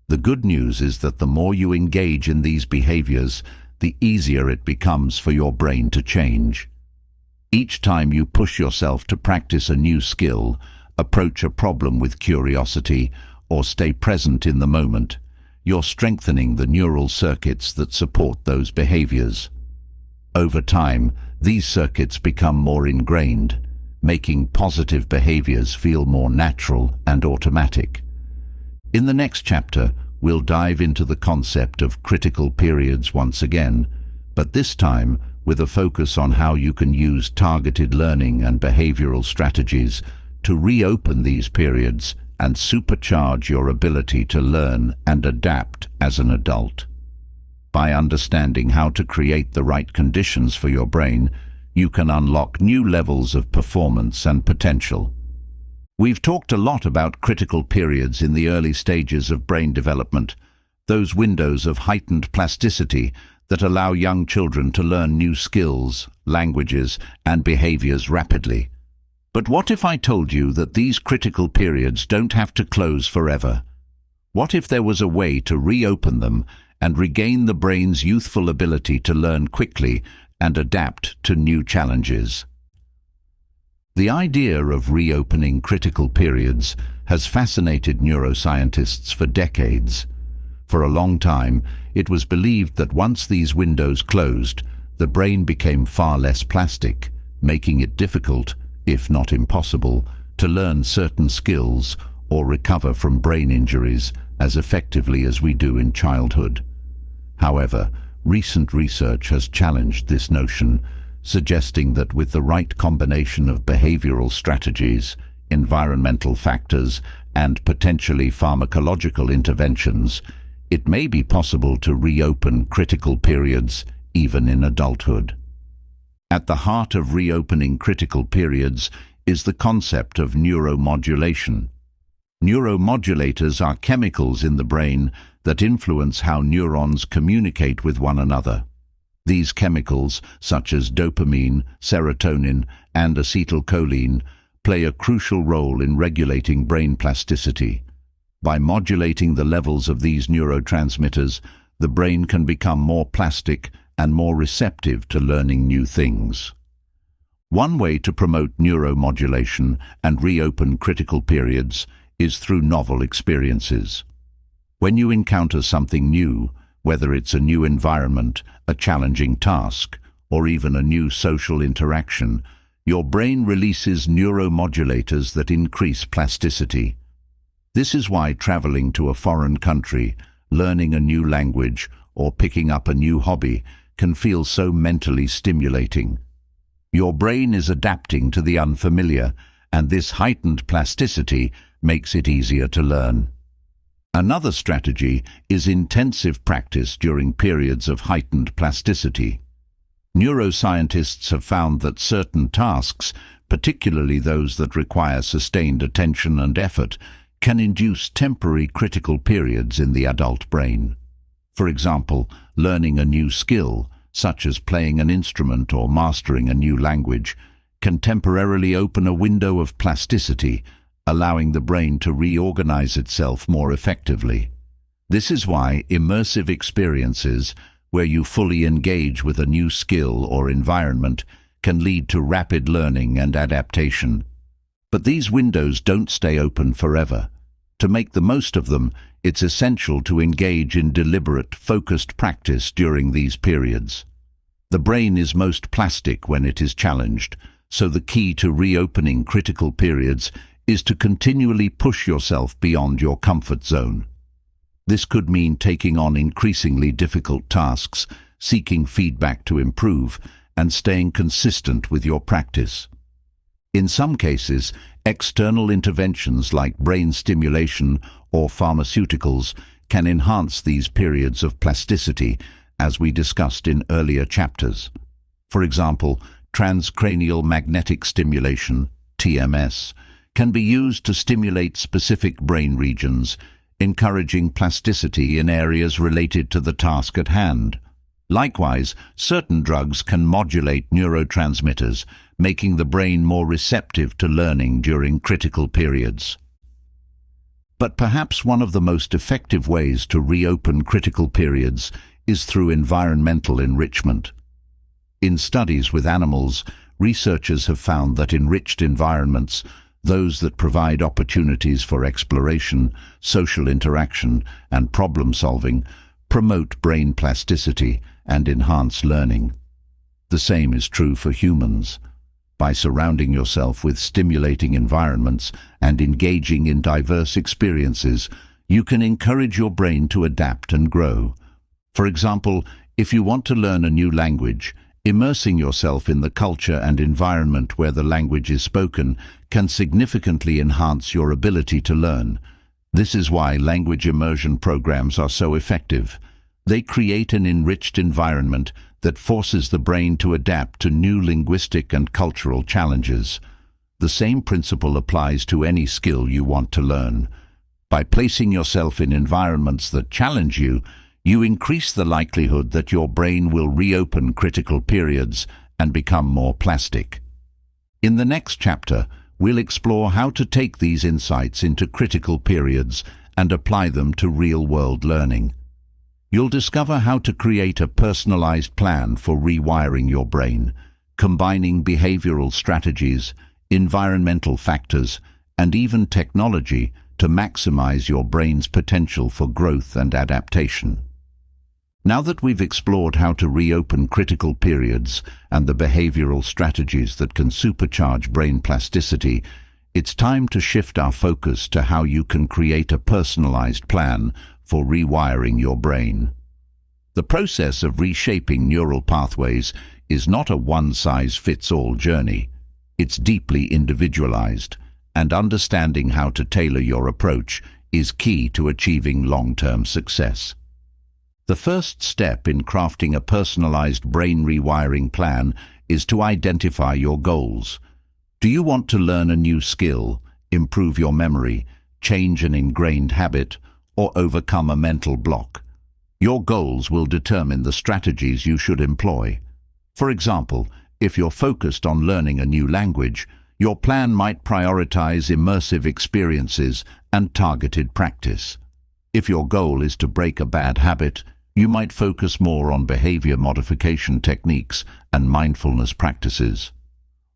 The good news is that the more you engage in these behaviors, the easier it becomes for your brain to change. Each time you push yourself to practice a new skill, approach a problem with curiosity, or stay present in the moment, you're strengthening the neural circuits that support those behaviors. Over time, these circuits become more ingrained, making positive behaviors feel more natural and automatic. In the next chapter, we'll dive into the concept of critical periods once again, but this time with a focus on how you can use targeted learning and behavioral strategies to reopen these periods and supercharge your ability to learn and adapt as an adult. By understanding how to create the right conditions for your brain, you can unlock new levels of performance and potential. We've talked a lot about critical periods in the early stages of brain development, those windows of heightened plasticity that allow young children to learn new skills, languages, and behaviors rapidly. But what if I told you that these critical periods don't have to close forever? What if there was a way to reopen them and regain the brain's youthful ability to learn quickly and adapt to new challenges? The idea of reopening critical periods has fascinated neuroscientists for decades. For a long time, it was believed that once these windows closed, the brain became far less plastic, making it difficult, if not impossible, to learn certain skills or recover from brain injuries as effectively as we do in childhood. However, recent research has challenged this notion, suggesting that with the right combination of behavioral strategies, environmental factors, and potentially pharmacological interventions, it may be possible to reopen critical periods even in adulthood. At the heart of reopening critical periods is the concept of neuromodulation. Neuromodulators are chemicals in the brain that influence how neurons communicate with one another. These chemicals, such as dopamine, serotonin, and acetylcholine, play a crucial role in regulating brain plasticity. By modulating the levels of these neurotransmitters, the brain can become more plastic and more receptive to learning new things. One way to promote neuromodulation and reopen critical periods is through novel experiences. When you encounter something new, whether it's a new environment, a challenging task, or even a new social interaction, your brain releases neuromodulators that increase plasticity. This is why traveling to a foreign country, learning a new language, or picking up a new hobby can feel so mentally stimulating. Your brain is adapting to the unfamiliar, and this heightened plasticity makes it easier to learn. Another strategy is intensive practice during periods of heightened plasticity. Neuroscientists have found that certain tasks, particularly those that require sustained attention and effort, can induce temporary critical periods in the adult brain. For example, learning a new skill, such as playing an instrument or mastering a new language, can temporarily open a window of plasticity, allowing the brain to reorganize itself more effectively. This is why immersive experiences, where you fully engage with a new skill or environment, can lead to rapid learning and adaptation. But these windows don't stay open forever. To make the most of them, it's essential to engage in deliberate, focused practice during these periods. The brain is most plastic when it is challenged, so the key to reopening critical periods is to continually push yourself beyond your comfort zone. This could mean taking on increasingly difficult tasks, seeking feedback to improve, and staying consistent with your practice. In some cases, external interventions like brain stimulation or pharmaceuticals can enhance these periods of plasticity, as we discussed in earlier chapters. For example, transcranial magnetic stimulation, TMS, can be used to stimulate specific brain regions, encouraging plasticity in areas related to the task at hand. Likewise, certain drugs can modulate neurotransmitters, making the brain more receptive to learning during critical periods. But perhaps one of the most effective ways to reopen critical periods is through environmental enrichment. In studies with animals, researchers have found that enriched environments, those that provide opportunities for exploration, social interaction, and problem-solving, promote brain plasticity and enhance learning. The same is true for humans. By surrounding yourself with stimulating environments and engaging in diverse experiences, you can encourage your brain to adapt and grow. For example, if you want to learn a new language, immersing yourself in the culture and environment where the language is spoken can significantly enhance your ability to learn. This is why language immersion programs are so effective. They create an enriched environment that forces the brain to adapt to new linguistic and cultural challenges. The same principle applies to any skill you want to learn. By placing yourself in environments that challenge you, you increase the likelihood that your brain will reopen critical periods and become more plastic. In the next chapter, we'll explore how to take these insights into critical periods and apply them to real-world learning. You'll discover how to create a personalized plan for rewiring your brain, combining behavioral strategies, environmental factors, and even technology to maximize your brain's potential for growth and adaptation. Now that we've explored how to reopen critical periods and the behavioral strategies that can supercharge brain plasticity, it's time to shift our focus to how you can create a personalized plan for rewiring your brain. The process of reshaping neural pathways is not a one-size-fits-all journey. It's deeply individualized, and understanding how to tailor your approach is key to achieving long-term success. The first step in crafting a personalized brain rewiring plan is to identify your goals. Do you want to learn a new skill, improve your memory, change an ingrained habit, or overcome a mental block? Your goals will determine the strategies you should employ. For example, if you're focused on learning a new language, your plan might prioritize immersive experiences and targeted practice. If your goal is to break a bad habit, you might focus more on behavior modification techniques and mindfulness practices.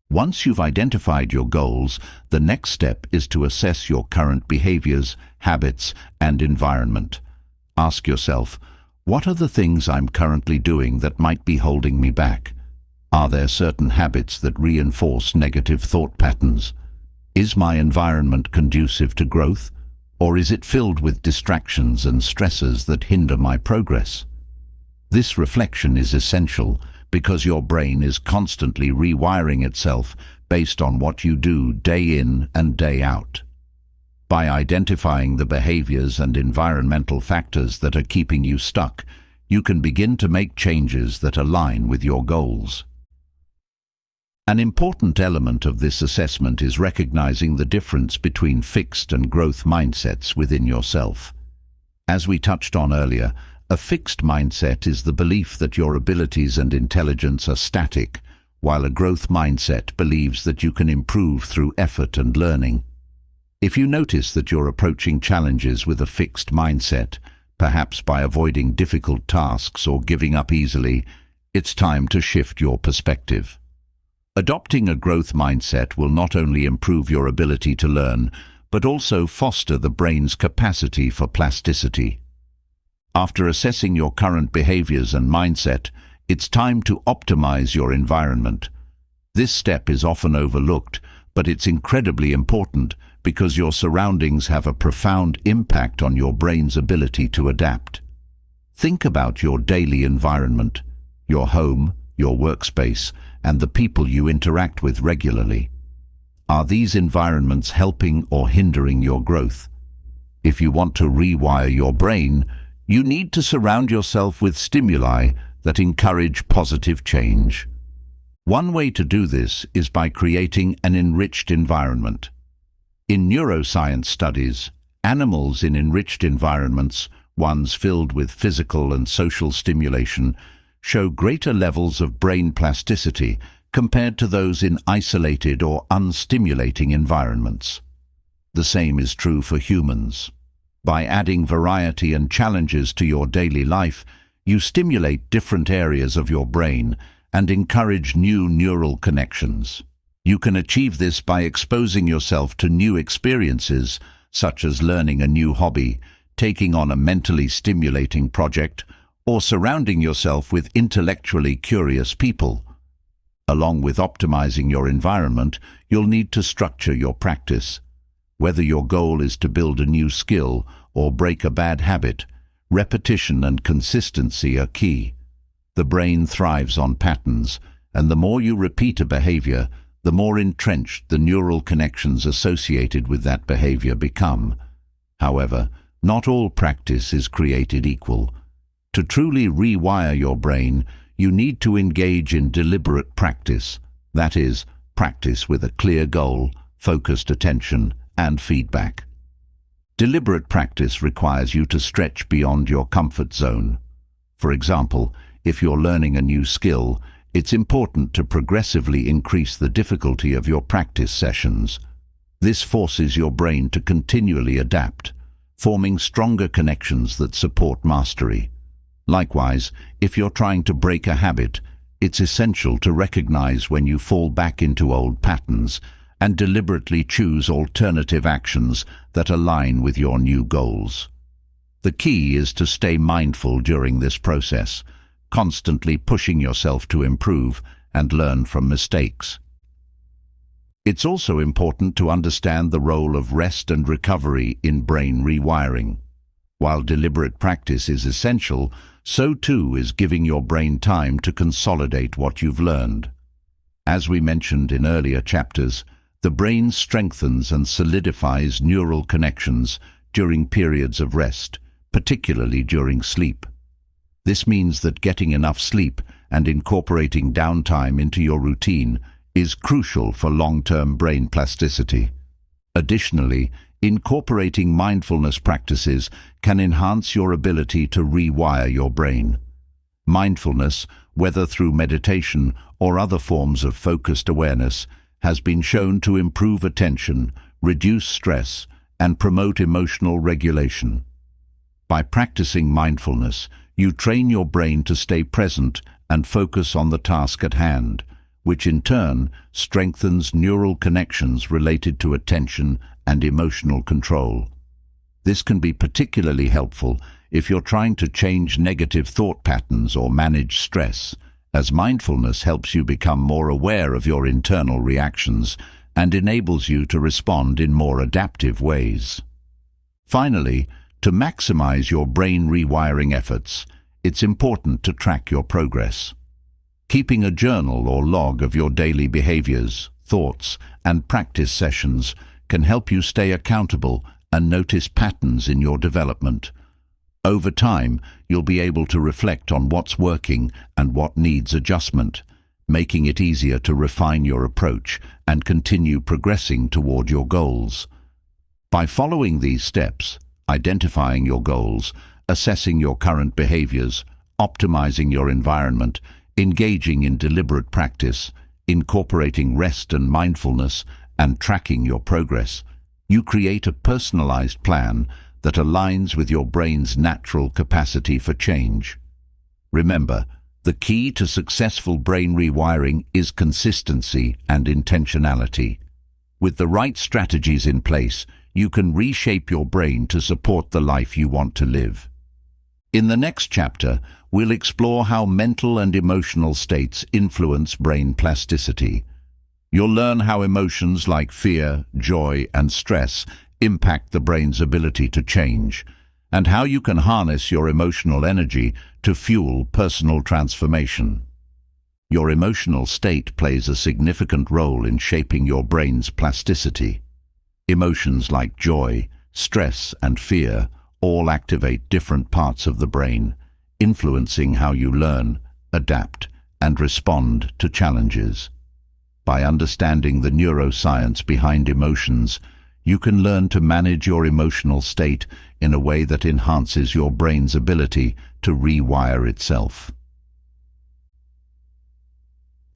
Once you've identified your goals, the next step is to assess your current behaviors, habits, and environment. Ask yourself, what are the things I'm currently doing that might be holding me back? Are there certain habits that reinforce negative thought patterns? Is my environment conducive to growth, or is it filled with distractions and stresses that hinder my progress? This reflection is essential because your brain is constantly rewiring itself based on what you do day in and day out. By identifying the behaviors and environmental factors that are keeping you stuck, you can begin to make changes that align with your goals. An important element of this assessment is recognizing the difference between fixed and growth mindsets within yourself. As we touched on earlier, a fixed mindset is the belief that your abilities and intelligence are static, while a growth mindset believes that you can improve through effort and learning. If you notice that you're approaching challenges with a fixed mindset, perhaps by avoiding difficult tasks or giving up easily, it's time to shift your perspective. Adopting a growth mindset will not only improve your ability to learn, but also foster the brain's capacity for plasticity. After assessing your current behaviors and mindset, it's time to optimize your environment. This step is often overlooked, but it's incredibly important because your surroundings have a profound impact on your brain's ability to adapt. Think about your daily environment, your home, your workspace, and the people you interact with regularly. Are these environments helping or hindering your growth? If you want to rewire your brain, you need to surround yourself with stimuli that encourage positive change. One way to do this is by creating an enriched environment. In neuroscience studies, animals in enriched environments, ones filled with physical and social stimulation, show greater levels of brain plasticity compared to those in isolated or unstimulating environments. The same is true for humans. By adding variety and challenges to your daily life, you stimulate different areas of your brain and encourage new neural connections. You can achieve this by exposing yourself to new experiences, such as learning a new hobby, taking on a mentally stimulating project, or surrounding yourself with intellectually curious people. Along with optimizing your environment, you'll need to structure your practice. Whether your goal is to build a new skill or break a bad habit, repetition and consistency are key. The brain thrives on patterns, and the more you repeat a behavior, the more entrenched the neural connections associated with that behavior become. However, not all practice is created equal. To truly rewire your brain, you need to engage in deliberate practice, that is, practice with a clear goal, focused attention, and feedback. Deliberate practice requires you to stretch beyond your comfort zone. For example, if you're learning a new skill, it's important to progressively increase the difficulty of your practice sessions. This forces your brain to continually adapt, forming stronger connections that support mastery. Likewise, if you're trying to break a habit, it's essential to recognize when you fall back into old patterns and deliberately choose alternative actions that align with your new goals. The key is to stay mindful during this process, constantly pushing yourself to improve and learn from mistakes. It's also important to understand the role of rest and recovery in brain rewiring. While deliberate practice is essential, so too is giving your brain time to consolidate what you've learned. As we mentioned in earlier chapters, the brain strengthens and solidifies neural connections during periods of rest, particularly during sleep. This means that getting enough sleep and incorporating downtime into your routine is crucial for long-term brain plasticity. Additionally, incorporating mindfulness practices can enhance your ability to rewire your brain. Mindfulness, whether through meditation or other forms of focused awareness, has been shown to improve attention, reduce stress, and promote emotional regulation. By practicing mindfulness, you train your brain to stay present and focus on the task at hand, which in turn strengthens neural connections related to attention and emotional control. This can be particularly helpful if you're trying to change negative thought patterns or manage stress, as mindfulness helps you become more aware of your internal reactions and enables you to respond in more adaptive ways. Finally, to maximize your brain rewiring efforts, it's important to track your progress. Keeping a journal or log of your daily behaviors, thoughts, and practice sessions can help you stay accountable and notice patterns in your development. Over time, you'll be able to reflect on what's working and what needs adjustment, making it easier to refine your approach and continue progressing toward your goals. By following these steps, identifying your goals, assessing your current behaviors, optimizing your environment, engaging in deliberate practice, incorporating rest and mindfulness, and tracking your progress, you create a personalized plan that aligns with your brain's natural capacity for change. Remember, the key to successful brain rewiring is consistency and intentionality. With the right strategies in place, you can reshape your brain to support the life you want to live. In the next chapter, we'll explore how mental and emotional states influence brain plasticity. You'll learn how emotions like fear, joy, and stress impact the brain's ability to change, and how you can harness your emotional energy to fuel personal transformation. Your emotional state plays a significant role in shaping your brain's plasticity. Emotions like joy, stress, and fear all activate different parts of the brain, influencing how you learn, adapt, and respond to challenges. By understanding the neuroscience behind emotions, you can learn to manage your emotional state in a way that enhances your brain's ability to rewire itself.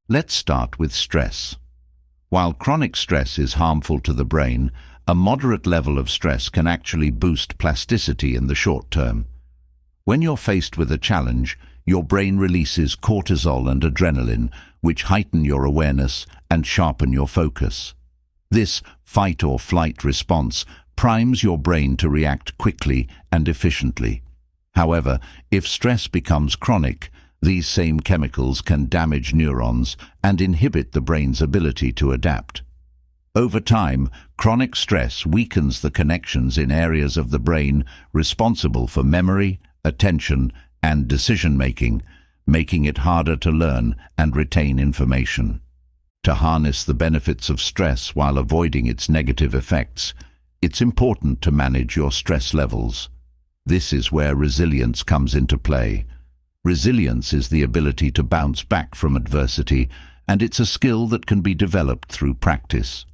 Let's start with stress. While chronic stress is harmful to the brain, a moderate level of stress can actually boost plasticity in the short term. When you're faced with a challenge, your brain releases cortisol and adrenaline, which heighten your awareness and sharpen your focus. This fight-or-flight response primes your brain to react quickly and efficiently. However, if stress becomes chronic, these same chemicals can damage neurons and inhibit the brain's ability to adapt. Over time, chronic stress weakens the connections in areas of the brain responsible for memory, attention, and decision-making, making it harder to learn and retain information. To harness the benefits of stress while avoiding its negative effects, it's important to manage your stress levels. This is where resilience comes into play. Resilience is the ability to bounce back from adversity, and it's a skill that can be developed through practice.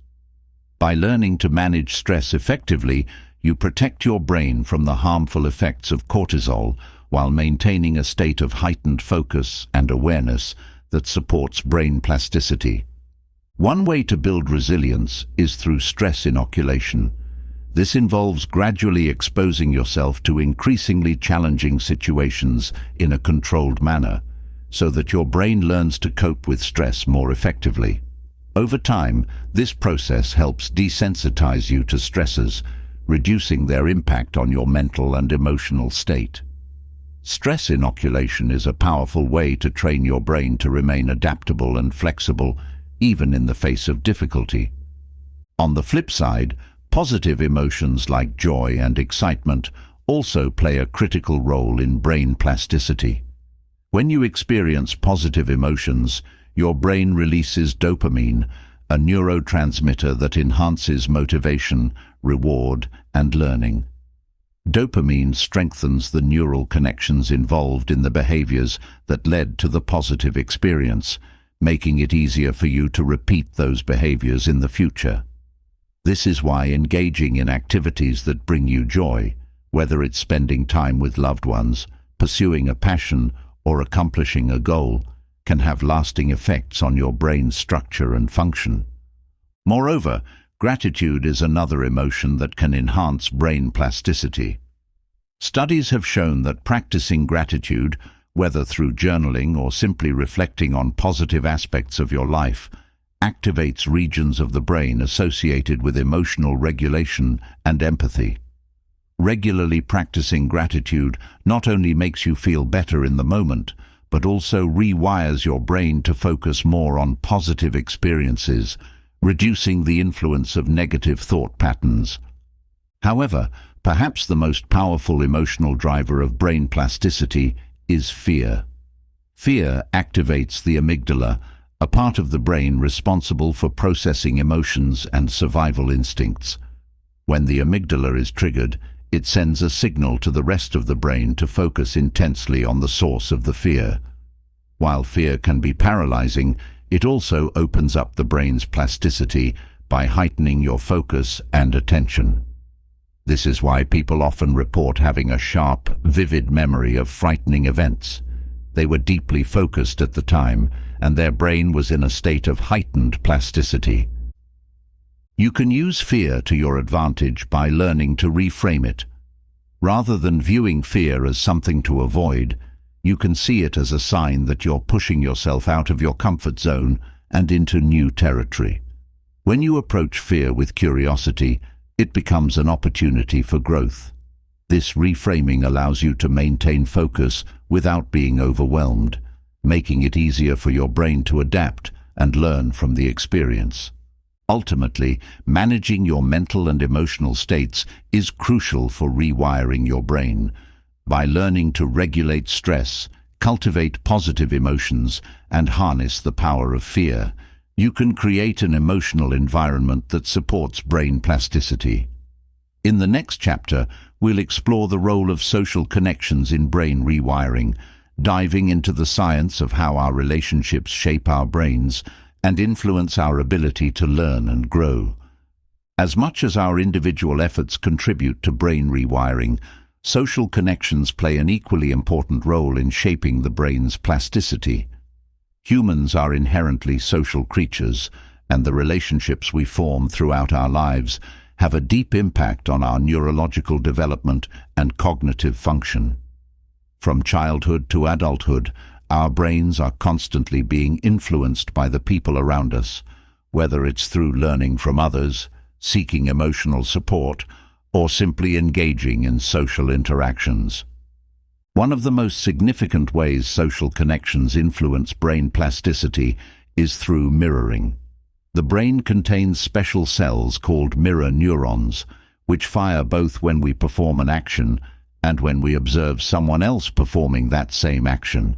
By learning to manage stress effectively, you protect your brain from the harmful effects of cortisol while maintaining a state of heightened focus and awareness that supports brain plasticity. One way to build resilience is through stress inoculation. This involves gradually exposing yourself to increasingly challenging situations in a controlled manner, so that your brain learns to cope with stress more effectively. Over time, this process helps desensitize you to stressors, reducing their impact on your mental and emotional state. Stress inoculation is a powerful way to train your brain to remain adaptable and flexible, even in the face of difficulty. On the flip side, positive emotions like joy and excitement also play a critical role in brain plasticity. When you experience positive emotions, your brain releases dopamine, a neurotransmitter that enhances motivation, reward, and learning. Dopamine strengthens the neural connections involved in the behaviors that led to the positive experience, making it easier for you to repeat those behaviors in the future. This is why engaging in activities that bring you joy, whether it's spending time with loved ones, pursuing a passion, or accomplishing a goal, can have lasting effects on your brain's structure and function. Moreover, gratitude is another emotion that can enhance brain plasticity. Studies have shown that practicing gratitude, whether through journaling or simply reflecting on positive aspects of your life, activates regions of the brain associated with emotional regulation and empathy. Regularly practicing gratitude not only makes you feel better in the moment, but also rewires your brain to focus more on positive experiences, reducing the influence of negative thought patterns. However, perhaps the most powerful emotional driver of brain plasticity is fear. Fear activates the amygdala, a part of the brain responsible for processing emotions and survival instincts. When the amygdala is triggered, it sends a signal to the rest of the brain to focus intensely on the source of the fear. While fear can be paralyzing, it also opens up the brain's plasticity by heightening your focus and attention. This is why people often report having a sharp, vivid memory of frightening events. They were deeply focused at the time, and their brain was in a state of heightened plasticity. You can use fear to your advantage by learning to reframe it. Rather than viewing fear as something to avoid, you can see it as a sign that you're pushing yourself out of your comfort zone and into new territory. When you approach fear with curiosity, it becomes an opportunity for growth. This reframing allows you to maintain focus without being overwhelmed, making it easier for your brain to adapt and learn from the experience. Ultimately, managing your mental and emotional states is crucial for rewiring your brain. By learning to regulate stress, cultivate positive emotions, and harness the power of fear, you can create an emotional environment that supports brain plasticity. In the next chapter, we'll explore the role of social connections in brain rewiring, diving into the science of how our relationships shape our brains and influence our ability to learn and grow. As much as our individual efforts contribute to brain rewiring, social connections play an equally important role in shaping the brain's plasticity. Humans are inherently social creatures, and the relationships we form throughout our lives have a deep impact on our neurological development and cognitive function. From childhood to adulthood, our brains are constantly being influenced by the people around us, whether it's through learning from others, seeking emotional support, or simply engaging in social interactions. One of the most significant ways social connections influence brain plasticity is through mirroring. The brain contains special cells called mirror neurons, which fire both when we perform an action and when we observe someone else performing that same action.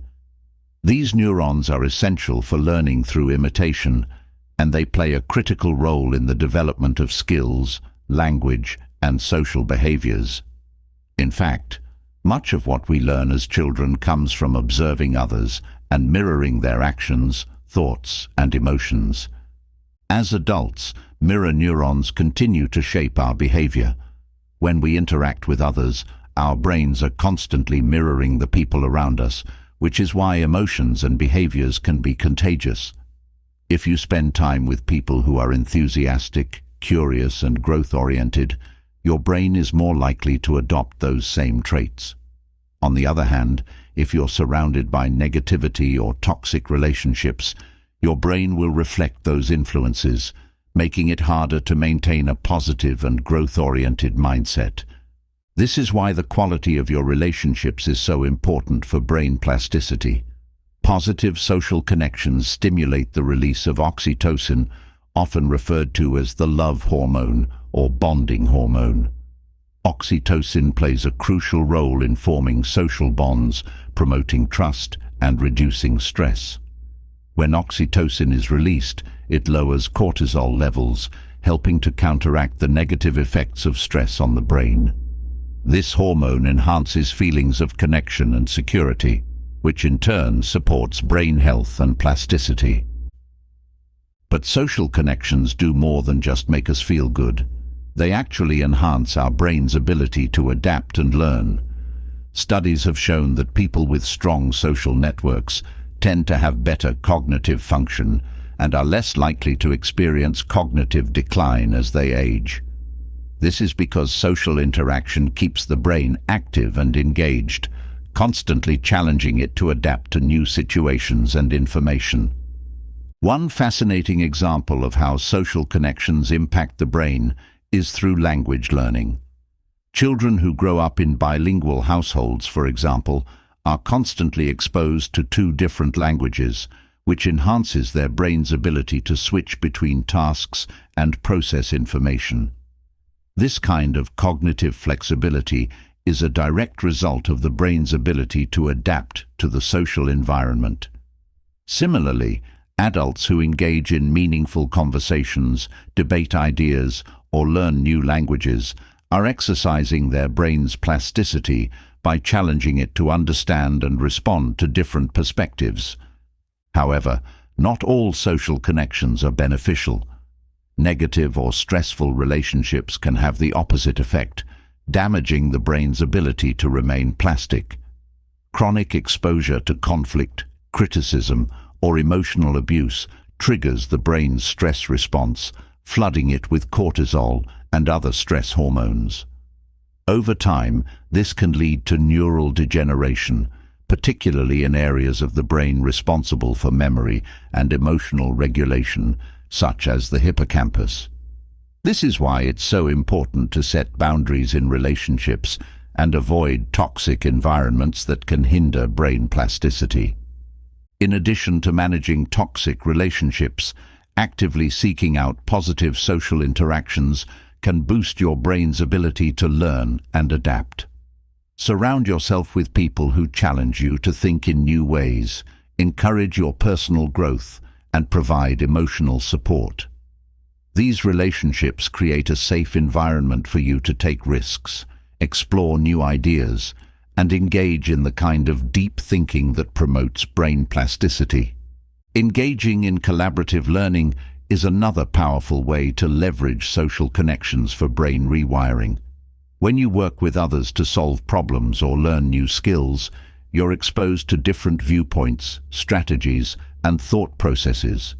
These neurons are essential for learning through imitation, and they play a critical role in the development of skills, language, and social behaviors. In fact, much of what we learn as children comes from observing others and mirroring their actions, thoughts, and emotions. As adults, mirror neurons continue to shape our behavior. When we interact with others, our brains are constantly mirroring the people around us, which is why emotions and behaviors can be contagious. If you spend time with people who are enthusiastic, curious, and growth-oriented, your brain is more likely to adopt those same traits. On the other hand, if you're surrounded by negativity or toxic relationships, your brain will reflect those influences, making it harder to maintain a positive and growth-oriented mindset. This is why the quality of your relationships is so important for brain plasticity. Positive social connections stimulate the release of oxytocin, often referred to as the love hormone or bonding hormone. Oxytocin plays a crucial role in forming social bonds, promoting trust, and reducing stress. When oxytocin is released, it lowers cortisol levels, helping to counteract the negative effects of stress on the brain. This hormone enhances feelings of connection and security, which in turn supports brain health and plasticity. But social connections do more than just make us feel good. They actually enhance our brain's ability to adapt and learn. Studies have shown that people with strong social networks tend to have better cognitive function and are less likely to experience cognitive decline as they age. This is because social interaction keeps the brain active and engaged, constantly challenging it to adapt to new situations and information. One fascinating example of how social connections impact the brain is through language learning. Children who grow up in bilingual households, for example, are constantly exposed to two different languages, which enhances their brain's ability to switch between tasks and process information. This kind of cognitive flexibility is a direct result of the brain's ability to adapt to the social environment. Similarly, adults who engage in meaningful conversations, debate ideas, or learn new languages are exercising their brain's plasticity by challenging it to understand and respond to different perspectives. However, not all social connections are beneficial. Negative or stressful relationships can have the opposite effect, damaging the brain's ability to remain plastic. Chronic exposure to conflict, criticism, or emotional abuse triggers the brain's stress response, flooding it with cortisol and other stress hormones. Over time, this can lead to neural degeneration, particularly in areas of the brain responsible for memory and emotional regulation, such as the hippocampus. This is why it's so important to set boundaries in relationships and avoid toxic environments that can hinder brain plasticity. In addition to managing toxic relationships, actively seeking out positive social interactions can boost your brain's ability to learn and adapt. Surround yourself with people who challenge you to think in new ways, encourage your personal growth, and provide emotional support. These relationships create a safe environment for you to take risks, explore new ideas, and engage in the kind of deep thinking that promotes brain plasticity. Engaging in collaborative learning is another powerful way to leverage social connections for brain rewiring. When you work with others to solve problems or learn new skills, you're exposed to different viewpoints, strategies, and thought processes.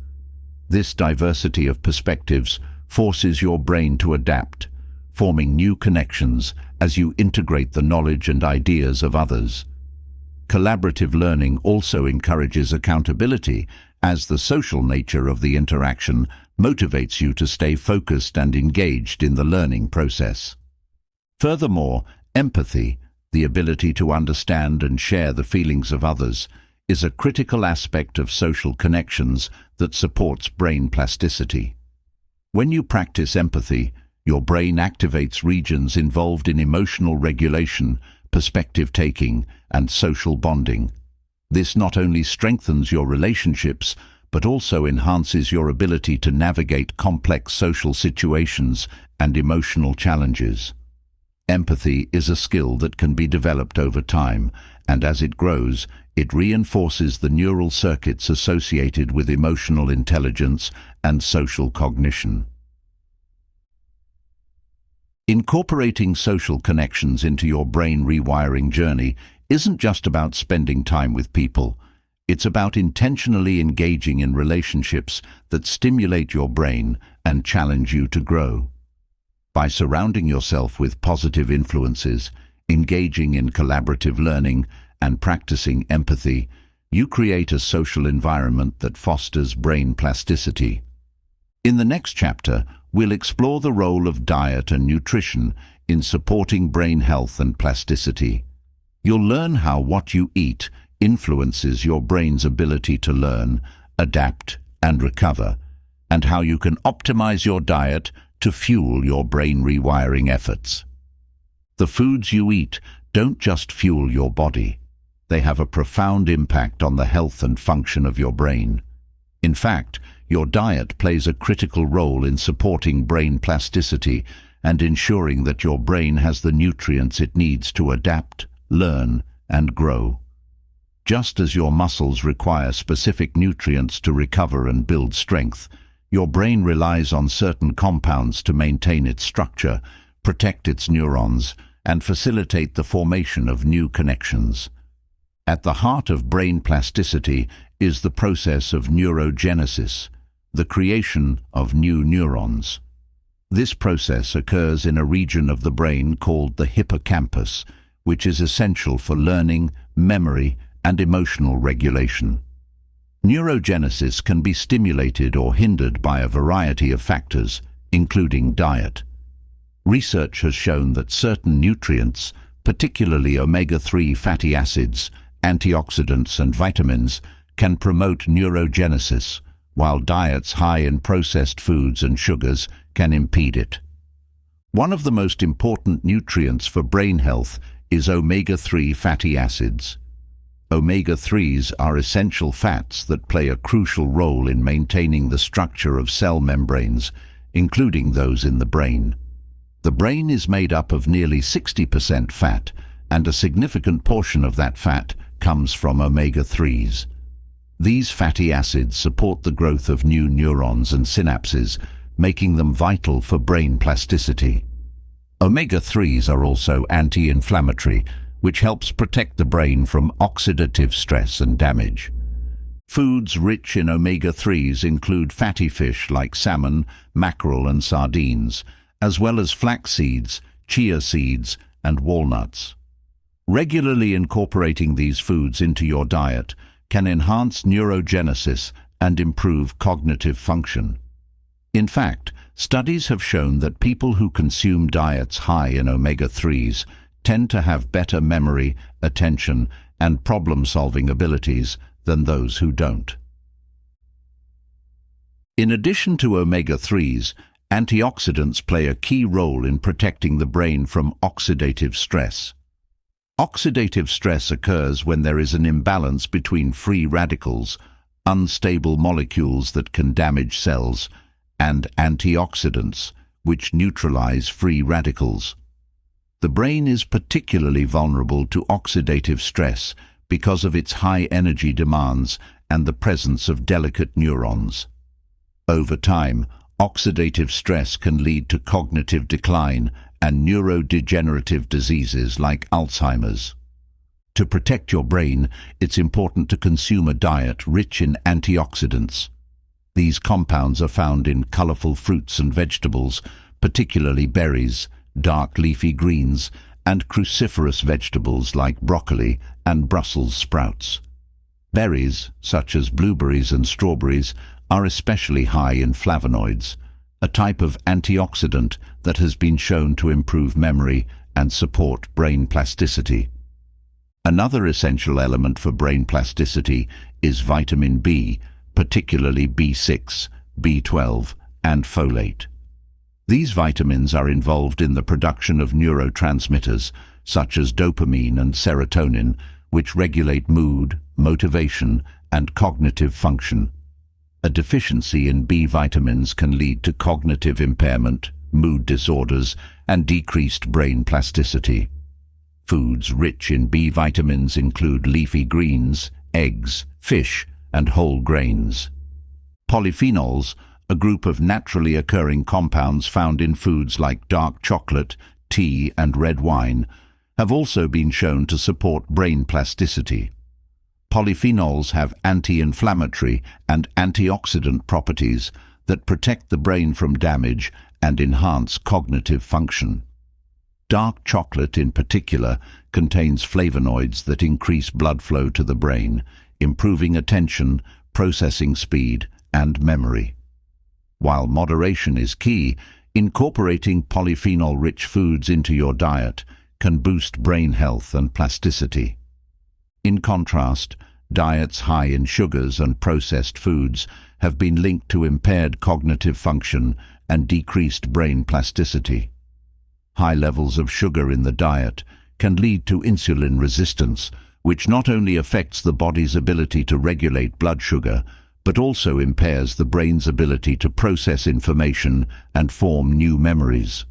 This diversity of perspectives forces your brain to adapt, forming new connections as you integrate the knowledge and ideas of others. Collaborative learning also encourages accountability, as the social nature of the interaction motivates you to stay focused and engaged in the learning process. Furthermore, empathy, the ability to understand and share the feelings of others, is a critical aspect of social connections that supports brain plasticity. When you practice empathy, your brain activates regions involved in emotional regulation, perspective-taking, and social bonding. This not only strengthens your relationships, but also enhances your ability to navigate complex social situations and emotional challenges. Empathy is a skill that can be developed over time, and as it grows, it reinforces the neural circuits associated with emotional intelligence and social cognition. Incorporating social connections into your brain rewiring journey isn't just about spending time with people. It's about intentionally engaging in relationships that stimulate your brain and challenge you to grow. By surrounding yourself with positive influences, engaging in collaborative learning, and practicing empathy, you create a social environment that fosters brain plasticity. In the next chapter, we'll explore the role of diet and nutrition in supporting brain health and plasticity. You'll learn how what you eat influences your brain's ability to learn, adapt, and recover, and how you can optimize your diet to fuel your brain rewiring efforts. The foods you eat don't just fuel your body. They have a profound impact on the health and function of your brain. In fact, your diet plays a critical role in supporting brain plasticity and ensuring that your brain has the nutrients it needs to adapt, learn, and grow. Just as your muscles require specific nutrients to recover and build strength, your brain relies on certain compounds to maintain its structure, protect its neurons, and facilitate the formation of new connections. At the heart of brain plasticity is the process of neurogenesis, the creation of new neurons. This process occurs in a region of the brain called the hippocampus, which is essential for learning, memory, and emotional regulation. Neurogenesis can be stimulated or hindered by a variety of factors, including diet. Research has shown that certain nutrients, particularly omega-3 fatty acids, antioxidants and vitamins can promote neurogenesis, while diets high in processed foods and sugars can impede it. One of the most important nutrients for brain health is omega-3 fatty acids. Omega-3s are essential fats that play a crucial role in maintaining the structure of cell membranes, including those in the brain. The brain is made up of nearly 60% fat, and a significant portion of that fat comes from omega-3s. These fatty acids support the growth of new neurons and synapses, making them vital for brain plasticity. Omega-3s are also anti-inflammatory, which helps protect the brain from oxidative stress and damage. Foods rich in omega-3s include fatty fish like salmon, mackerel and sardines, as well as flax seeds, chia seeds and walnuts. Regularly incorporating these foods into your diet can enhance neurogenesis and improve cognitive function. In fact, studies have shown that people who consume diets high in omega-3s tend to have better memory, attention, and problem-solving abilities than those who don't. In addition to omega-3s, antioxidants play a key role in protecting the brain from oxidative stress. Oxidative stress occurs when there is an imbalance between free radicals, unstable molecules that can damage cells, and antioxidants, which neutralize free radicals. The brain is particularly vulnerable to oxidative stress because of its high energy demands and the presence of delicate neurons. Over time, oxidative stress can lead to cognitive decline and neurodegenerative diseases like Alzheimer's. To protect your brain, it's important to consume a diet rich in antioxidants. These compounds are found in colorful fruits and vegetables, particularly berries, dark leafy greens, and cruciferous vegetables like broccoli and Brussels sprouts. Berries, such as blueberries and strawberries, are especially high in flavonoids, a type of antioxidant that has been shown to improve memory and support brain plasticity. Another essential element for brain plasticity is vitamin B, particularly B6, B12, and folate. These vitamins are involved in the production of neurotransmitters, such as dopamine and serotonin, which regulate mood, motivation, and cognitive function. A deficiency in B vitamins can lead to cognitive impairment, mood disorders, and decreased brain plasticity. Foods rich in B vitamins include leafy greens, eggs, fish, and whole grains. Polyphenols, a group of naturally occurring compounds found in foods like dark chocolate, tea, and red wine, have also been shown to support brain plasticity. Polyphenols have anti-inflammatory and antioxidant properties that protect the brain from damage and enhance cognitive function. Dark chocolate in particular contains flavonoids that increase blood flow to the brain, improving attention, processing speed, and memory. While moderation is key, incorporating polyphenol-rich foods into your diet can boost brain health and plasticity. In contrast, diets high in sugars and processed foods have been linked to impaired cognitive function and decreased brain plasticity. High levels of sugar in the diet can lead to insulin resistance, which not only affects the body's ability to regulate blood sugar, but also impairs the brain's ability to process information and form new memories.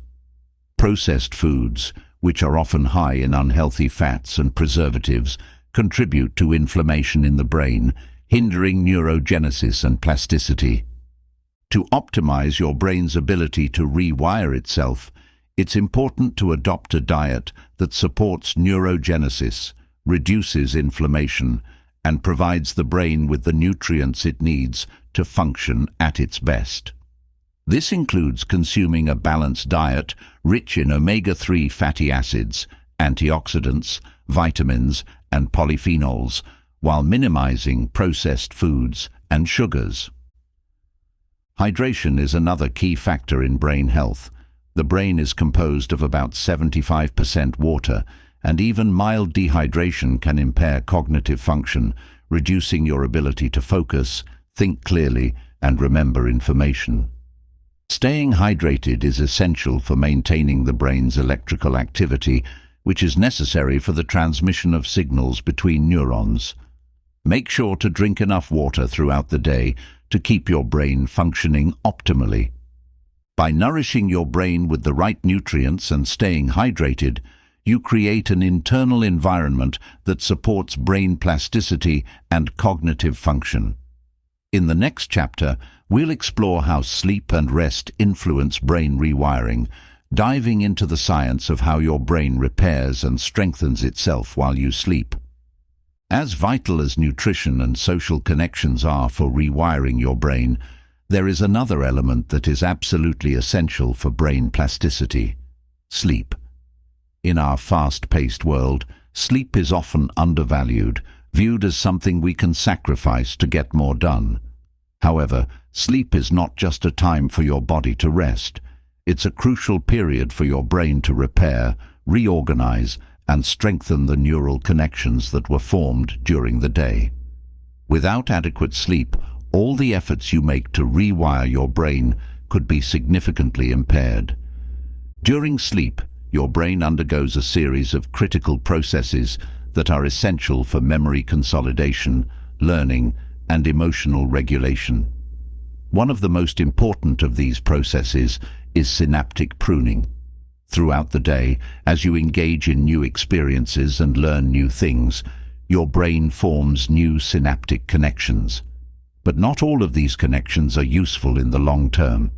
Processed foods, which are often high in unhealthy fats and preservatives, contribute to inflammation in the brain, hindering neurogenesis and plasticity. To optimize your brain's ability to rewire itself, it's important to adopt a diet that supports neurogenesis, reduces inflammation, and provides the brain with the nutrients it needs to function at its best. This includes consuming a balanced diet rich in omega-3 fatty acids, antioxidants, vitamins, and polyphenols, while minimizing processed foods and sugars. Hydration is another key factor in brain health. The brain is composed of about 75% water, and even mild dehydration can impair cognitive function, reducing your ability to focus, think clearly, and remember information. Staying hydrated is essential for maintaining the brain's electrical activity, which is necessary for the transmission of signals between neurons. Make sure to drink enough water throughout the day to keep your brain functioning optimally. By nourishing your brain with the right nutrients and staying hydrated, you create an internal environment that supports brain plasticity and cognitive function. In the next chapter, we'll explore how sleep and rest influence brain rewiring, diving into the science of how your brain repairs and strengthens itself while you sleep. As vital as nutrition and social connections are for rewiring your brain, there is another element that is absolutely essential for brain plasticity: sleep. In our fast-paced world, sleep is often undervalued, viewed as something we can sacrifice to get more done. However, sleep is not just a time for your body to rest. It's a crucial period for your brain to repair, reorganize, and strengthen the neural connections that were formed during the day. Without adequate sleep, all the efforts you make to rewire your brain could be significantly impaired. During sleep, your brain undergoes a series of critical processes that are essential for memory consolidation, learning, and emotional regulation. One of the most important of these processes is synaptic pruning. Throughout the day, as you engage in new experiences and learn new things, your brain forms new synaptic connections. But not all of these connections are useful in the long term.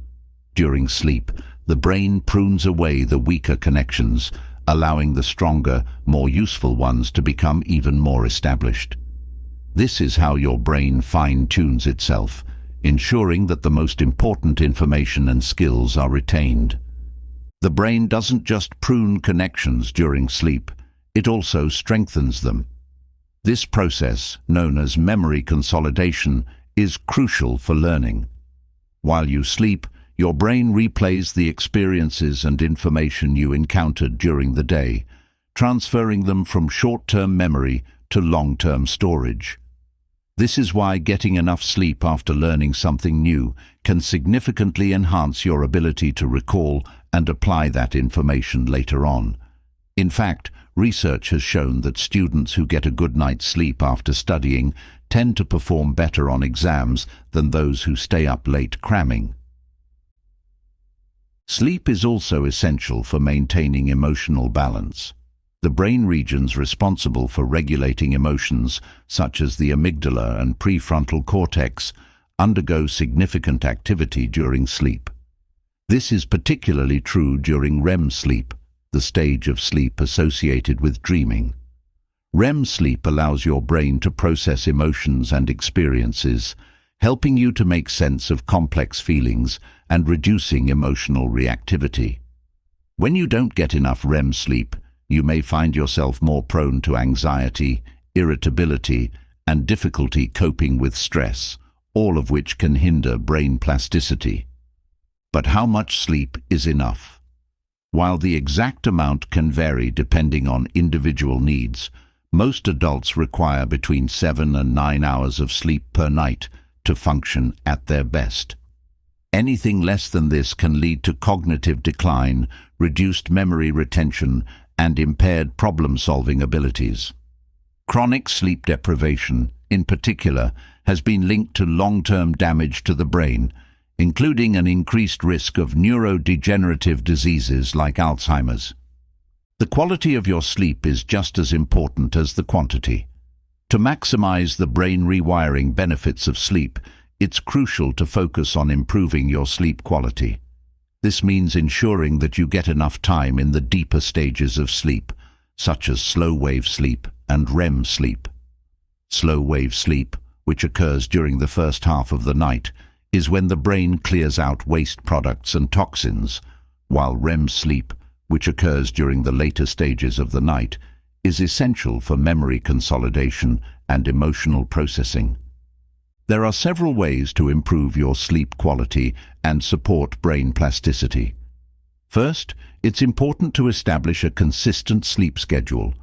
During sleep, the brain prunes away the weaker connections, allowing the stronger, more useful ones to become even more established. This is how your brain fine-tunes itself, ensuring that the most important information and skills are retained. The brain doesn't just prune connections during sleep, it also strengthens them. This process, known as memory consolidation, is crucial for learning. While you sleep, your brain replays the experiences and information you encountered during the day, transferring them from short-term memory to long-term storage. This is why getting enough sleep after learning something new can significantly enhance your ability to recall and apply that information later on. In fact, research has shown that students who get a good night's sleep after studying tend to perform better on exams than those who stay up late cramming. Sleep is also essential for maintaining emotional balance. The brain regions responsible for regulating emotions, such as the amygdala and prefrontal cortex, undergo significant activity during sleep. This is particularly true during REM sleep, the stage of sleep associated with dreaming. REM sleep allows your brain to process emotions and experiences, helping you to make sense of complex feelings and reducing emotional reactivity. When you don't get enough REM sleep, you may find yourself more prone to anxiety, irritability, and difficulty coping with stress, all of which can hinder brain plasticity. But how much sleep is enough? While the exact amount can vary depending on individual needs, most adults require between 7 and 9 hours of sleep per night to function at their best. Anything less than this can lead to cognitive decline, reduced memory retention, and impaired problem-solving abilities. Chronic sleep deprivation, in particular, has been linked to long-term damage to the brain, including an increased risk of neurodegenerative diseases like Alzheimer's. The quality of your sleep is just as important as the quantity. To maximize the brain rewiring benefits of sleep, it's crucial to focus on improving your sleep quality. This means ensuring that you get enough time in the deeper stages of sleep, such as slow-wave sleep and REM sleep. Slow-wave sleep, which occurs during the first half of the night, is when the brain clears out waste products and toxins, while REM sleep, which occurs during the later stages of the night, is essential for memory consolidation and emotional processing. There are several ways to improve your sleep quality and support brain plasticity. First, it's important to establish a consistent sleep schedule.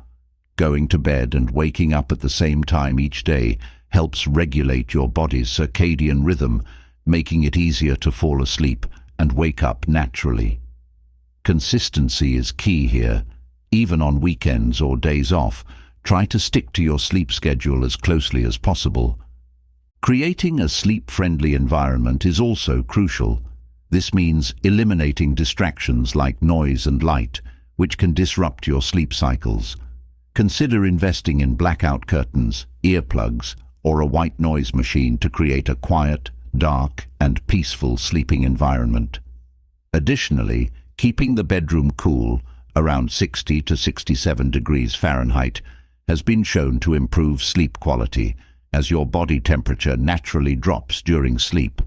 Going to bed and waking up at the same time each day helps regulate your body's circadian rhythm, making it easier to fall asleep and wake up naturally. Consistency is key here. Even on weekends or days off, try to stick to your sleep schedule as closely as possible. Creating a sleep-friendly environment is also crucial. This means eliminating distractions like noise and light, which can disrupt your sleep cycles. Consider investing in blackout curtains, earplugs, or a white noise machine to create a quiet, dark, and peaceful sleeping environment. Additionally, keeping the bedroom cool, around 60 to 67 degrees Fahrenheit, has been shown to improve sleep quality, as your body temperature naturally drops during sleep.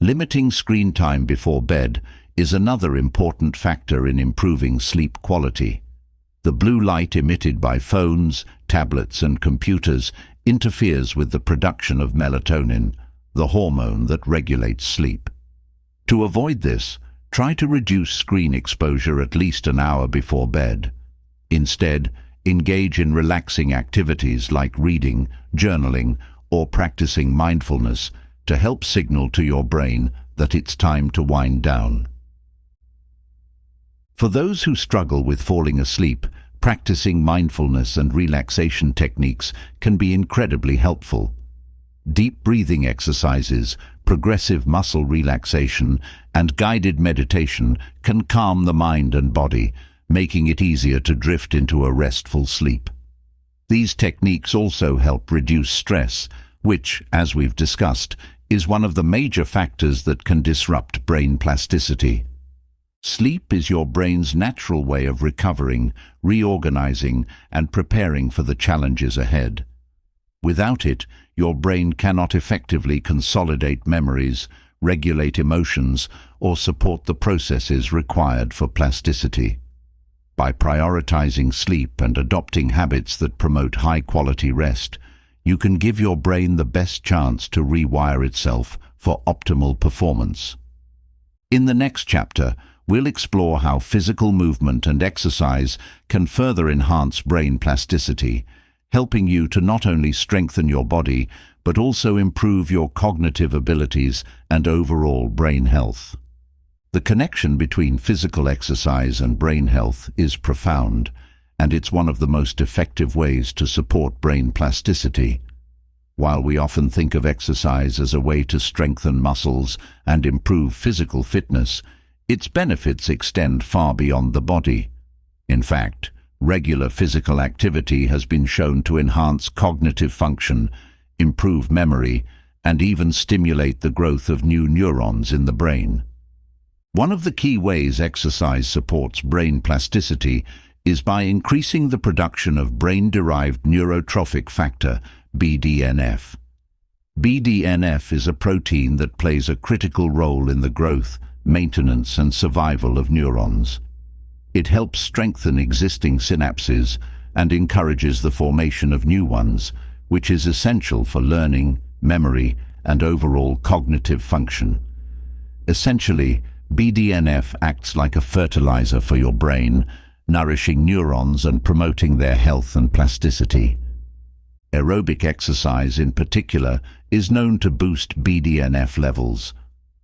Limiting screen time before bed is another important factor in improving sleep quality. The blue light emitted by phones, tablets, and computers interferes with the production of melatonin, the hormone that regulates sleep. To avoid this, try to reduce screen exposure at least an hour before bed. Instead, engage in relaxing activities like reading, journaling, or practicing mindfulness to help signal to your brain that it's time to wind down. For those who struggle with falling asleep, practicing mindfulness and relaxation techniques can be incredibly helpful. Deep breathing exercises, progressive muscle relaxation, and guided meditation can calm the mind and body, making it easier to drift into a restful sleep. These techniques also help reduce stress, which, as we've discussed, is one of the major factors that can disrupt brain plasticity. Sleep is your brain's natural way of recovering, reorganizing, and preparing for the challenges ahead. Without it, your brain cannot effectively consolidate memories, regulate emotions, or support the processes required for plasticity. By prioritizing sleep and adopting habits that promote high-quality rest, you can give your brain the best chance to rewire itself for optimal performance. In the next chapter, we'll explore how physical movement and exercise can further enhance brain plasticity, helping you to not only strengthen your body, but also improve your cognitive abilities and overall brain health. The connection between physical exercise and brain health is profound, and it's one of the most effective ways to support brain plasticity. While we often think of exercise as a way to strengthen muscles and improve physical fitness, its benefits extend far beyond the body. In fact, regular physical activity has been shown to enhance cognitive function, improve memory, and even stimulate the growth of new neurons in the brain. One of the key ways exercise supports brain plasticity is by increasing the production of brain-derived neurotrophic factor, BDNF. BDNF is a protein that plays a critical role in the growth, maintenance, and survival of neurons. It helps strengthen existing synapses and encourages the formation of new ones, which is essential for learning, memory, and overall cognitive function. Essentially, BDNF acts like a fertilizer for your brain, nourishing neurons and promoting their health and plasticity. Aerobic exercise in particular is known to boost BDNF levels.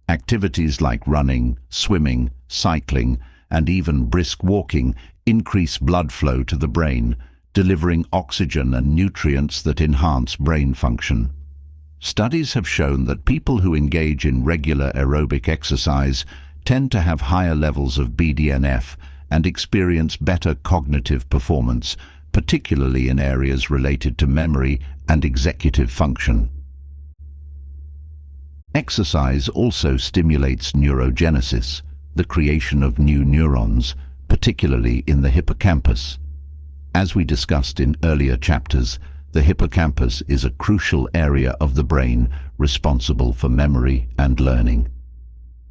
Activities like running, swimming, cycling, and even brisk walking increase blood flow to the brain, delivering oxygen and nutrients that enhance brain function. Studies have shown that people who engage in regular aerobic exercise tend to have higher levels of BDNF and experience better cognitive performance, particularly in areas related to memory and executive function. Exercise also stimulates neurogenesis, the creation of new neurons, particularly in the hippocampus. As we discussed in earlier chapters, the hippocampus is a crucial area of the brain responsible for memory and learning.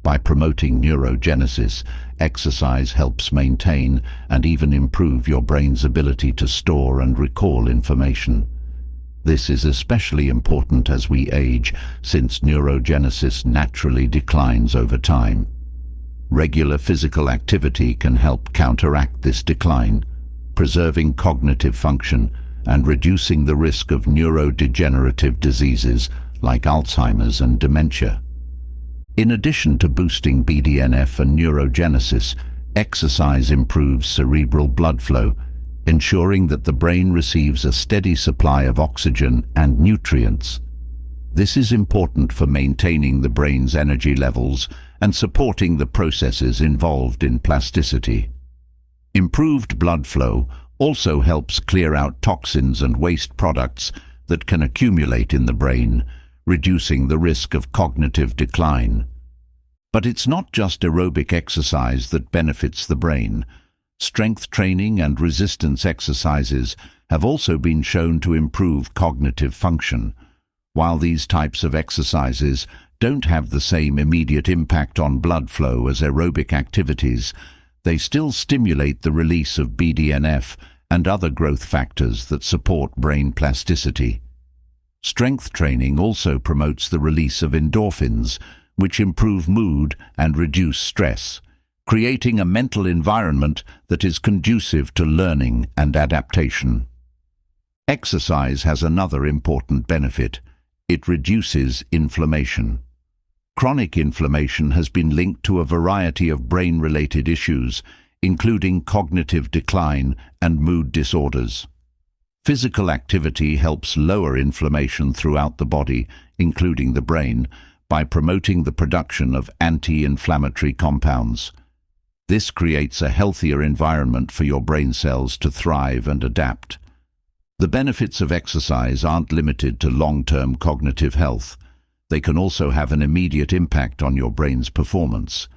By promoting neurogenesis, exercise helps maintain and even improve your brain's ability to store and recall information. This is especially important as we age, since neurogenesis naturally declines over time. Regular physical activity can help counteract this decline, preserving cognitive function and reducing the risk of neurodegenerative diseases like Alzheimer's and dementia. In addition to boosting BDNF and neurogenesis, exercise improves cerebral blood flow, ensuring that the brain receives a steady supply of oxygen and nutrients. This is important for maintaining the brain's energy levels and supporting the processes involved in plasticity. Improved blood flow also helps clear out toxins and waste products that can accumulate in the brain, reducing the risk of cognitive decline. But it's not just aerobic exercise that benefits the brain. Strength training and resistance exercises have also been shown to improve cognitive function. While these types of exercises don't have the same immediate impact on blood flow as aerobic activities, they still stimulate the release of BDNF and other growth factors that support brain plasticity. Strength training also promotes the release of endorphins, which improve mood and reduce stress, creating a mental environment that is conducive to learning and adaptation. Exercise has another important benefit. It reduces inflammation. Chronic inflammation has been linked to a variety of brain-related issues, including cognitive decline and mood disorders. Physical activity helps lower inflammation throughout the body, including the brain, by promoting the production of anti-inflammatory compounds. This creates a healthier environment for your brain cells to thrive and adapt. The benefits of exercise aren't limited to long-term cognitive health. They can also have an immediate impact on your brain's performance.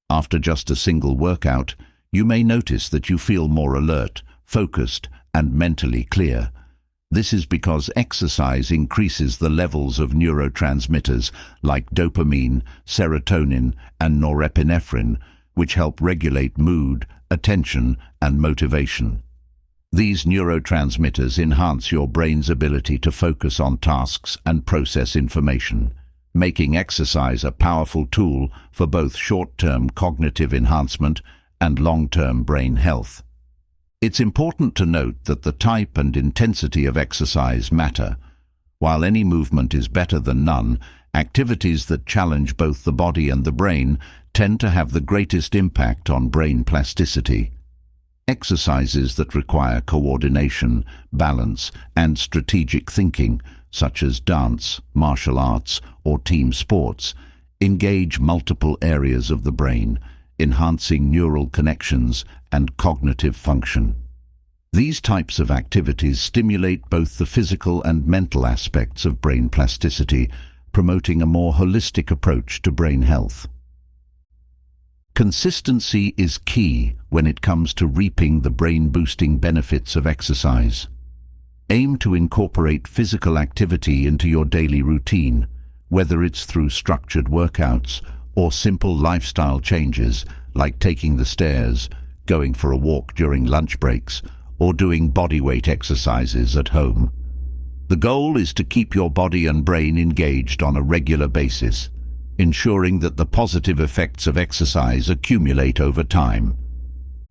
After just a single workout, you may notice that you feel more alert, focused, and mentally clear. This is because exercise increases the levels of neurotransmitters like dopamine, serotonin, and norepinephrine, which help regulate mood, attention, and motivation. These neurotransmitters enhance your brain's ability to focus on tasks and process information, making exercise a powerful tool for both short-term cognitive enhancement and long-term brain health. It's important to note that the type and intensity of exercise matter. While any movement is better than none, activities that challenge both the body and the brain tend to have the greatest impact on brain plasticity. Exercises that require coordination, balance, and strategic thinking, such as dance, martial arts, or team sports, engage multiple areas of the brain, enhancing neural connections and cognitive function. These types of activities stimulate both the physical and mental aspects of brain plasticity, promoting a more holistic approach to brain health. Consistency is key when it comes to reaping the brain-boosting benefits of exercise. Aim to incorporate physical activity into your daily routine, whether it's through structured workouts or simple lifestyle changes like taking the stairs, going for a walk during lunch breaks, or doing bodyweight exercises at home. The goal is to keep your body and brain engaged on a regular basis, ensuring that the positive effects of exercise accumulate over time.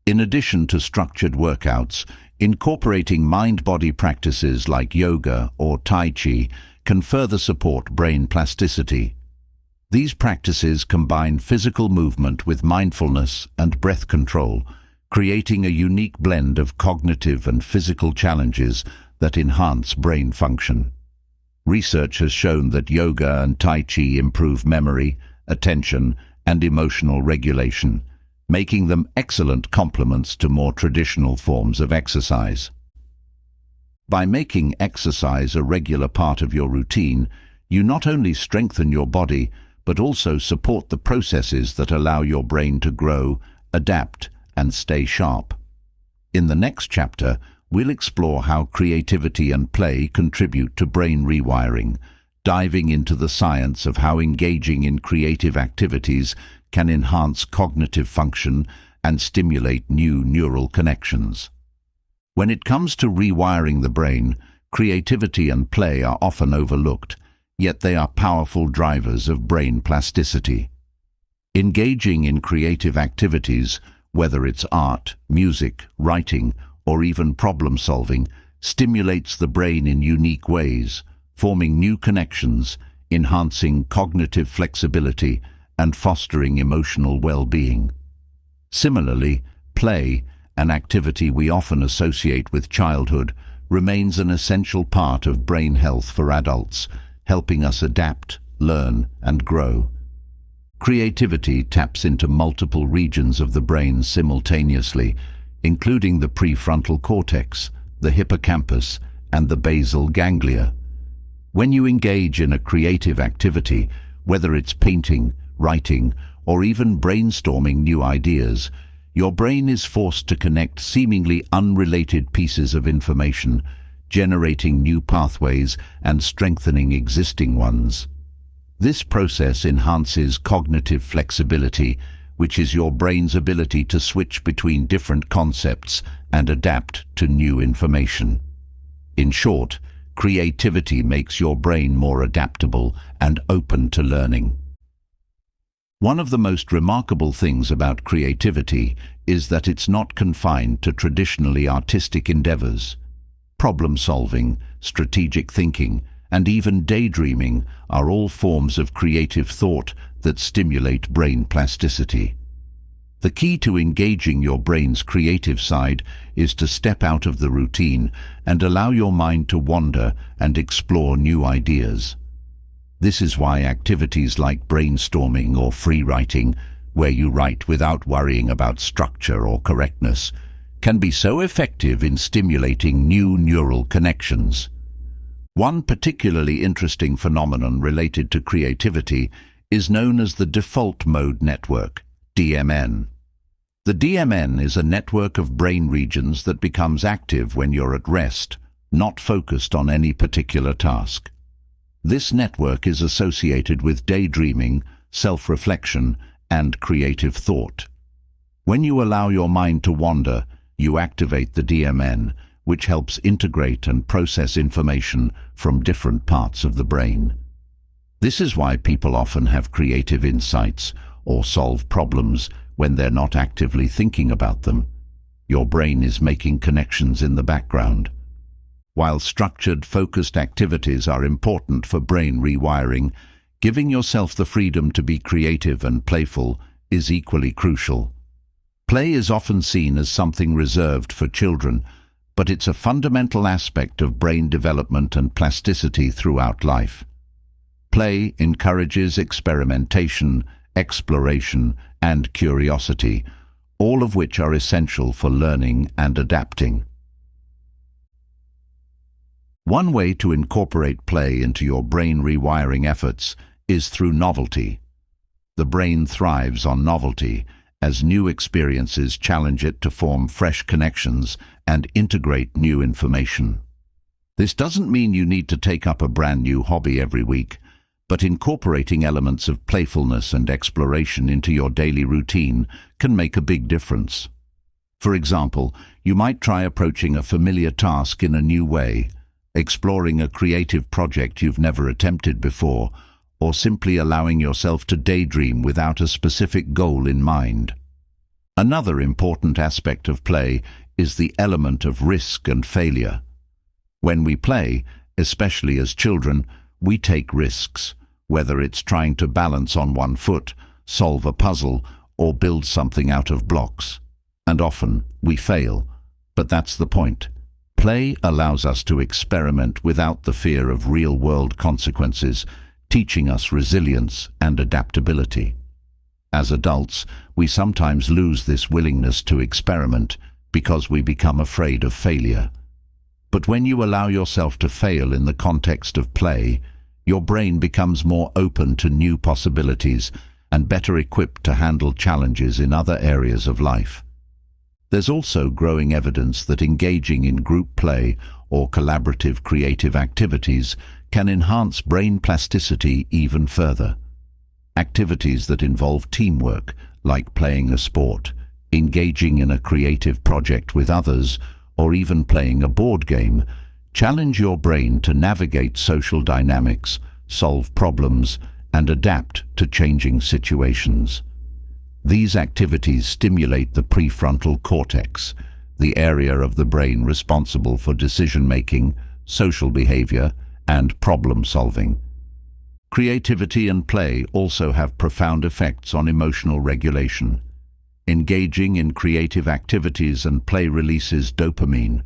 In addition to structured workouts, incorporating mind-body practices like yoga or tai chi can further support brain plasticity. These practices combine physical movement with mindfulness and breath control, creating a unique blend of cognitive and physical challenges that enhance brain function. Research has shown that yoga and tai chi improve memory, attention, and emotional regulation, making them excellent complements to more traditional forms of exercise. By making exercise a regular part of your routine, you not only strengthen your body, but also support the processes that allow your brain to grow, adapt, and stay sharp. In the next chapter, we'll explore how creativity and play contribute to brain rewiring, diving into the science of how engaging in creative activities can enhance cognitive function and stimulate new neural connections. When it comes to rewiring the brain, creativity and play are often overlooked, yet they are powerful drivers of brain plasticity. Engaging in creative activities, whether it's art, music, writing, or even problem-solving, stimulates the brain in unique ways, forming new connections, enhancing cognitive flexibility, and fostering emotional well-being. Similarly, play, an activity we often associate with childhood, remains an essential part of brain health for adults, helping us adapt, learn, and grow. Creativity taps into multiple regions of the brain simultaneously, including the prefrontal cortex, the hippocampus, and the basal ganglia. When you engage in a creative activity, whether it's painting, writing, or even brainstorming new ideas, your brain is forced to connect seemingly unrelated pieces of information, generating new pathways and strengthening existing ones. This process enhances cognitive flexibility, which is your brain's ability to switch between different concepts and adapt to new information. In short, creativity makes your brain more adaptable and open to learning. One of the most remarkable things about creativity is that it's not confined to traditionally artistic endeavors. Problem-solving, strategic thinking, and even daydreaming are all forms of creative thought that stimulate brain plasticity. The key to engaging your brain's creative side is to step out of the routine and allow your mind to wander and explore new ideas. This is why activities like brainstorming or free writing, where you write without worrying about structure or correctness, can be so effective in stimulating new neural connections. One particularly interesting phenomenon related to creativity is known as the default mode network, DMN. The DMN is a network of brain regions that becomes active when you're at rest, not focused on any particular task. This network is associated with daydreaming, self-reflection, and creative thought. When you allow your mind to wander, you activate the DMN, which helps integrate and process information from different parts of the brain. This is why people often have creative insights or solve problems when they're not actively thinking about them. Your brain is making connections in the background. While structured, focused activities are important for brain rewiring, giving yourself the freedom to be creative and playful is equally crucial. Play is often seen as something reserved for children, but it's a fundamental aspect of brain development and plasticity throughout life. Play encourages experimentation, exploration, and curiosity, all of which are essential for learning and adapting. One way to incorporate play into your brain rewiring efforts is through novelty. The brain thrives on novelty, as new experiences challenge it to form fresh connections and integrate new information. This doesn't mean you need to take up a brand new hobby every week, but incorporating elements of playfulness and exploration into your daily routine can make a big difference. For example, you might try approaching a familiar task in a new way, exploring a creative project you've never attempted before, or simply allowing yourself to daydream without a specific goal in mind. Another important aspect of play is the element of risk and failure. When we play, especially as children, we take risks, whether it's trying to balance on one foot, solve a puzzle, or build something out of blocks. And often we fail, but that's the point. Play allows us to experiment without the fear of real-world consequences, teaching us resilience and adaptability. As adults, we sometimes lose this willingness to experiment because we become afraid of failure. But when you allow yourself to fail in the context of play, your brain becomes more open to new possibilities and better equipped to handle challenges in other areas of life. There's also growing evidence that engaging in group play or collaborative creative activities can enhance brain plasticity even further. Activities that involve teamwork, like playing a sport, engaging in a creative project with others, or even playing a board game, challenge your brain to navigate social dynamics, solve problems, and adapt to changing situations. These activities stimulate the prefrontal cortex, the area of the brain responsible for decision-making, social behavior, and problem-solving. Creativity and play also have profound effects on emotional regulation. Engaging in creative activities and play releases dopamine,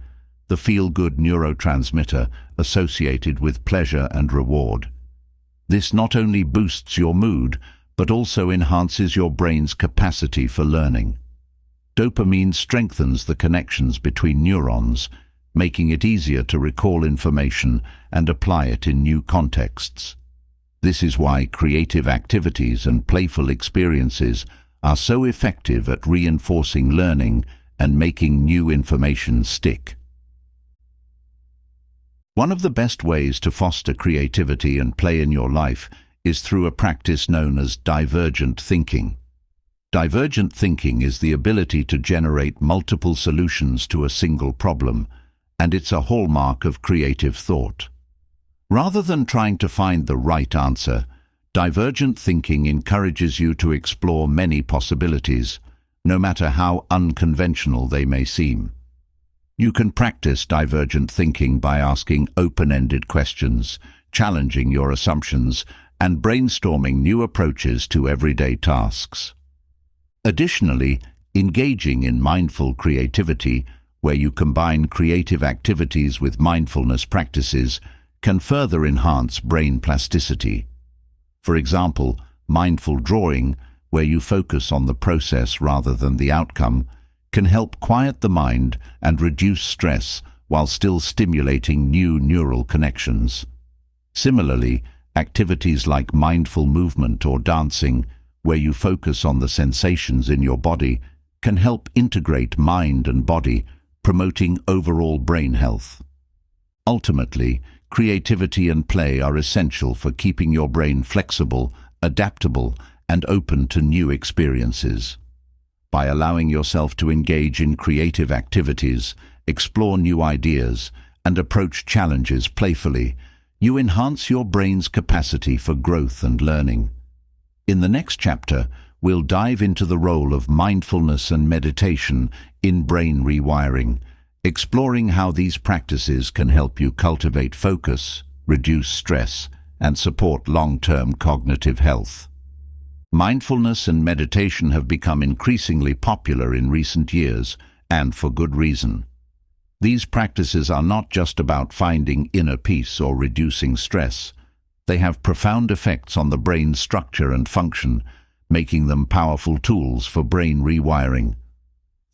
the feel-good neurotransmitter associated with pleasure and reward. This not only boosts your mood, but also enhances your brain's capacity for learning. Dopamine strengthens the connections between neurons, making it easier to recall information and apply it in new contexts. This is why creative activities and playful experiences are so effective at reinforcing learning and making new information stick. One of the best ways to foster creativity and play in your life is through a practice known as divergent thinking. Divergent thinking is the ability to generate multiple solutions to a single problem, and it's a hallmark of creative thought. Rather than trying to find the right answer, divergent thinking encourages you to explore many possibilities, no matter how unconventional they may seem. You can practice divergent thinking by asking open-ended questions, challenging your assumptions, and brainstorming new approaches to everyday tasks. Additionally, engaging in mindful creativity, where you combine creative activities with mindfulness practices, can further enhance brain plasticity. For example, mindful drawing, where you focus on the process rather than the outcome, can help quiet the mind and reduce stress while still stimulating new neural connections. Similarly, activities like mindful movement or dancing, where you focus on the sensations in your body, can help integrate mind and body, promoting overall brain health. Ultimately, creativity and play are essential for keeping your brain flexible, adaptable, and open to new experiences. By allowing yourself to engage in creative activities, explore new ideas, and approach challenges playfully, you enhance your brain's capacity for growth and learning. In the next chapter, we'll dive into the role of mindfulness and meditation in brain rewiring, exploring how these practices can help you cultivate focus, reduce stress, and support long-term cognitive health. Mindfulness and meditation have become increasingly popular in recent years, and for good reason. These practices are not just about finding inner peace or reducing stress. They have profound effects on the brain's structure and function, making them powerful tools for brain rewiring.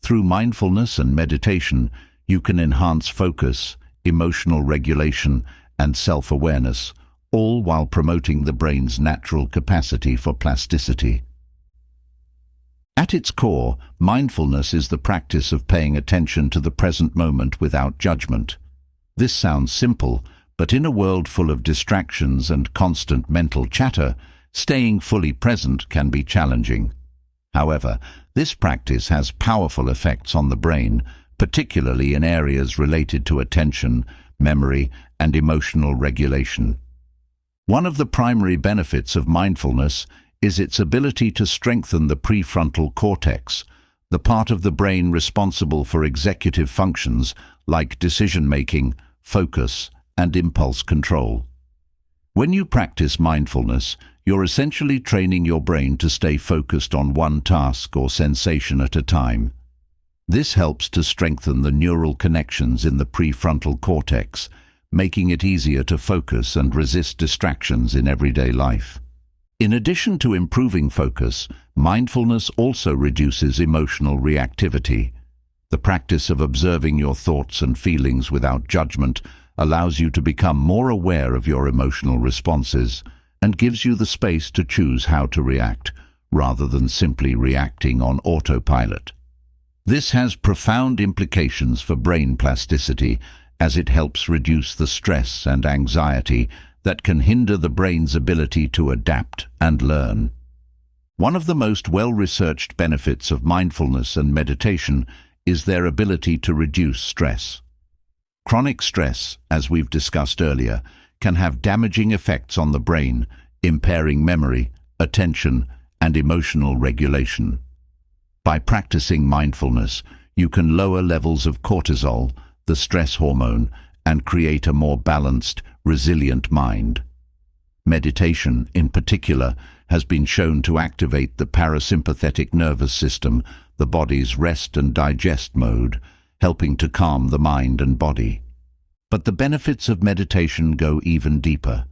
Through mindfulness and meditation, you can enhance focus, emotional regulation, and self-awareness, all while promoting the brain's natural capacity for plasticity. At its core, mindfulness is the practice of paying attention to the present moment without judgment. This sounds simple, but in a world full of distractions and constant mental chatter, staying fully present can be challenging. However, this practice has powerful effects on the brain, particularly in areas related to attention, memory, and emotional regulation. One of the primary benefits of mindfulness is its ability to strengthen the prefrontal cortex, the part of the brain responsible for executive functions like decision-making, focus, and impulse control. When you practice mindfulness, you're essentially training your brain to stay focused on one task or sensation at a time. This helps to strengthen the neural connections in the prefrontal cortex, making it easier to focus and resist distractions in everyday life. In addition to improving focus, mindfulness also reduces emotional reactivity. The practice of observing your thoughts and feelings without judgment allows you to become more aware of your emotional responses and gives you the space to choose how to react, rather than simply reacting on autopilot. This has profound implications for brain plasticity, as it helps reduce the stress and anxiety that can hinder the brain's ability to adapt and learn. One of the most well-researched benefits of mindfulness and meditation is their ability to reduce stress. Chronic stress, as we've discussed earlier, can have damaging effects on the brain, impairing memory, attention, and emotional regulation. By practicing mindfulness, you can lower levels of cortisol, the stress hormone, and create a more balanced, resilient mind. Meditation, in particular, has been shown to activate the parasympathetic nervous system, the body's rest and digest mode, helping to calm the mind and body. But the benefits of meditation go even deeper.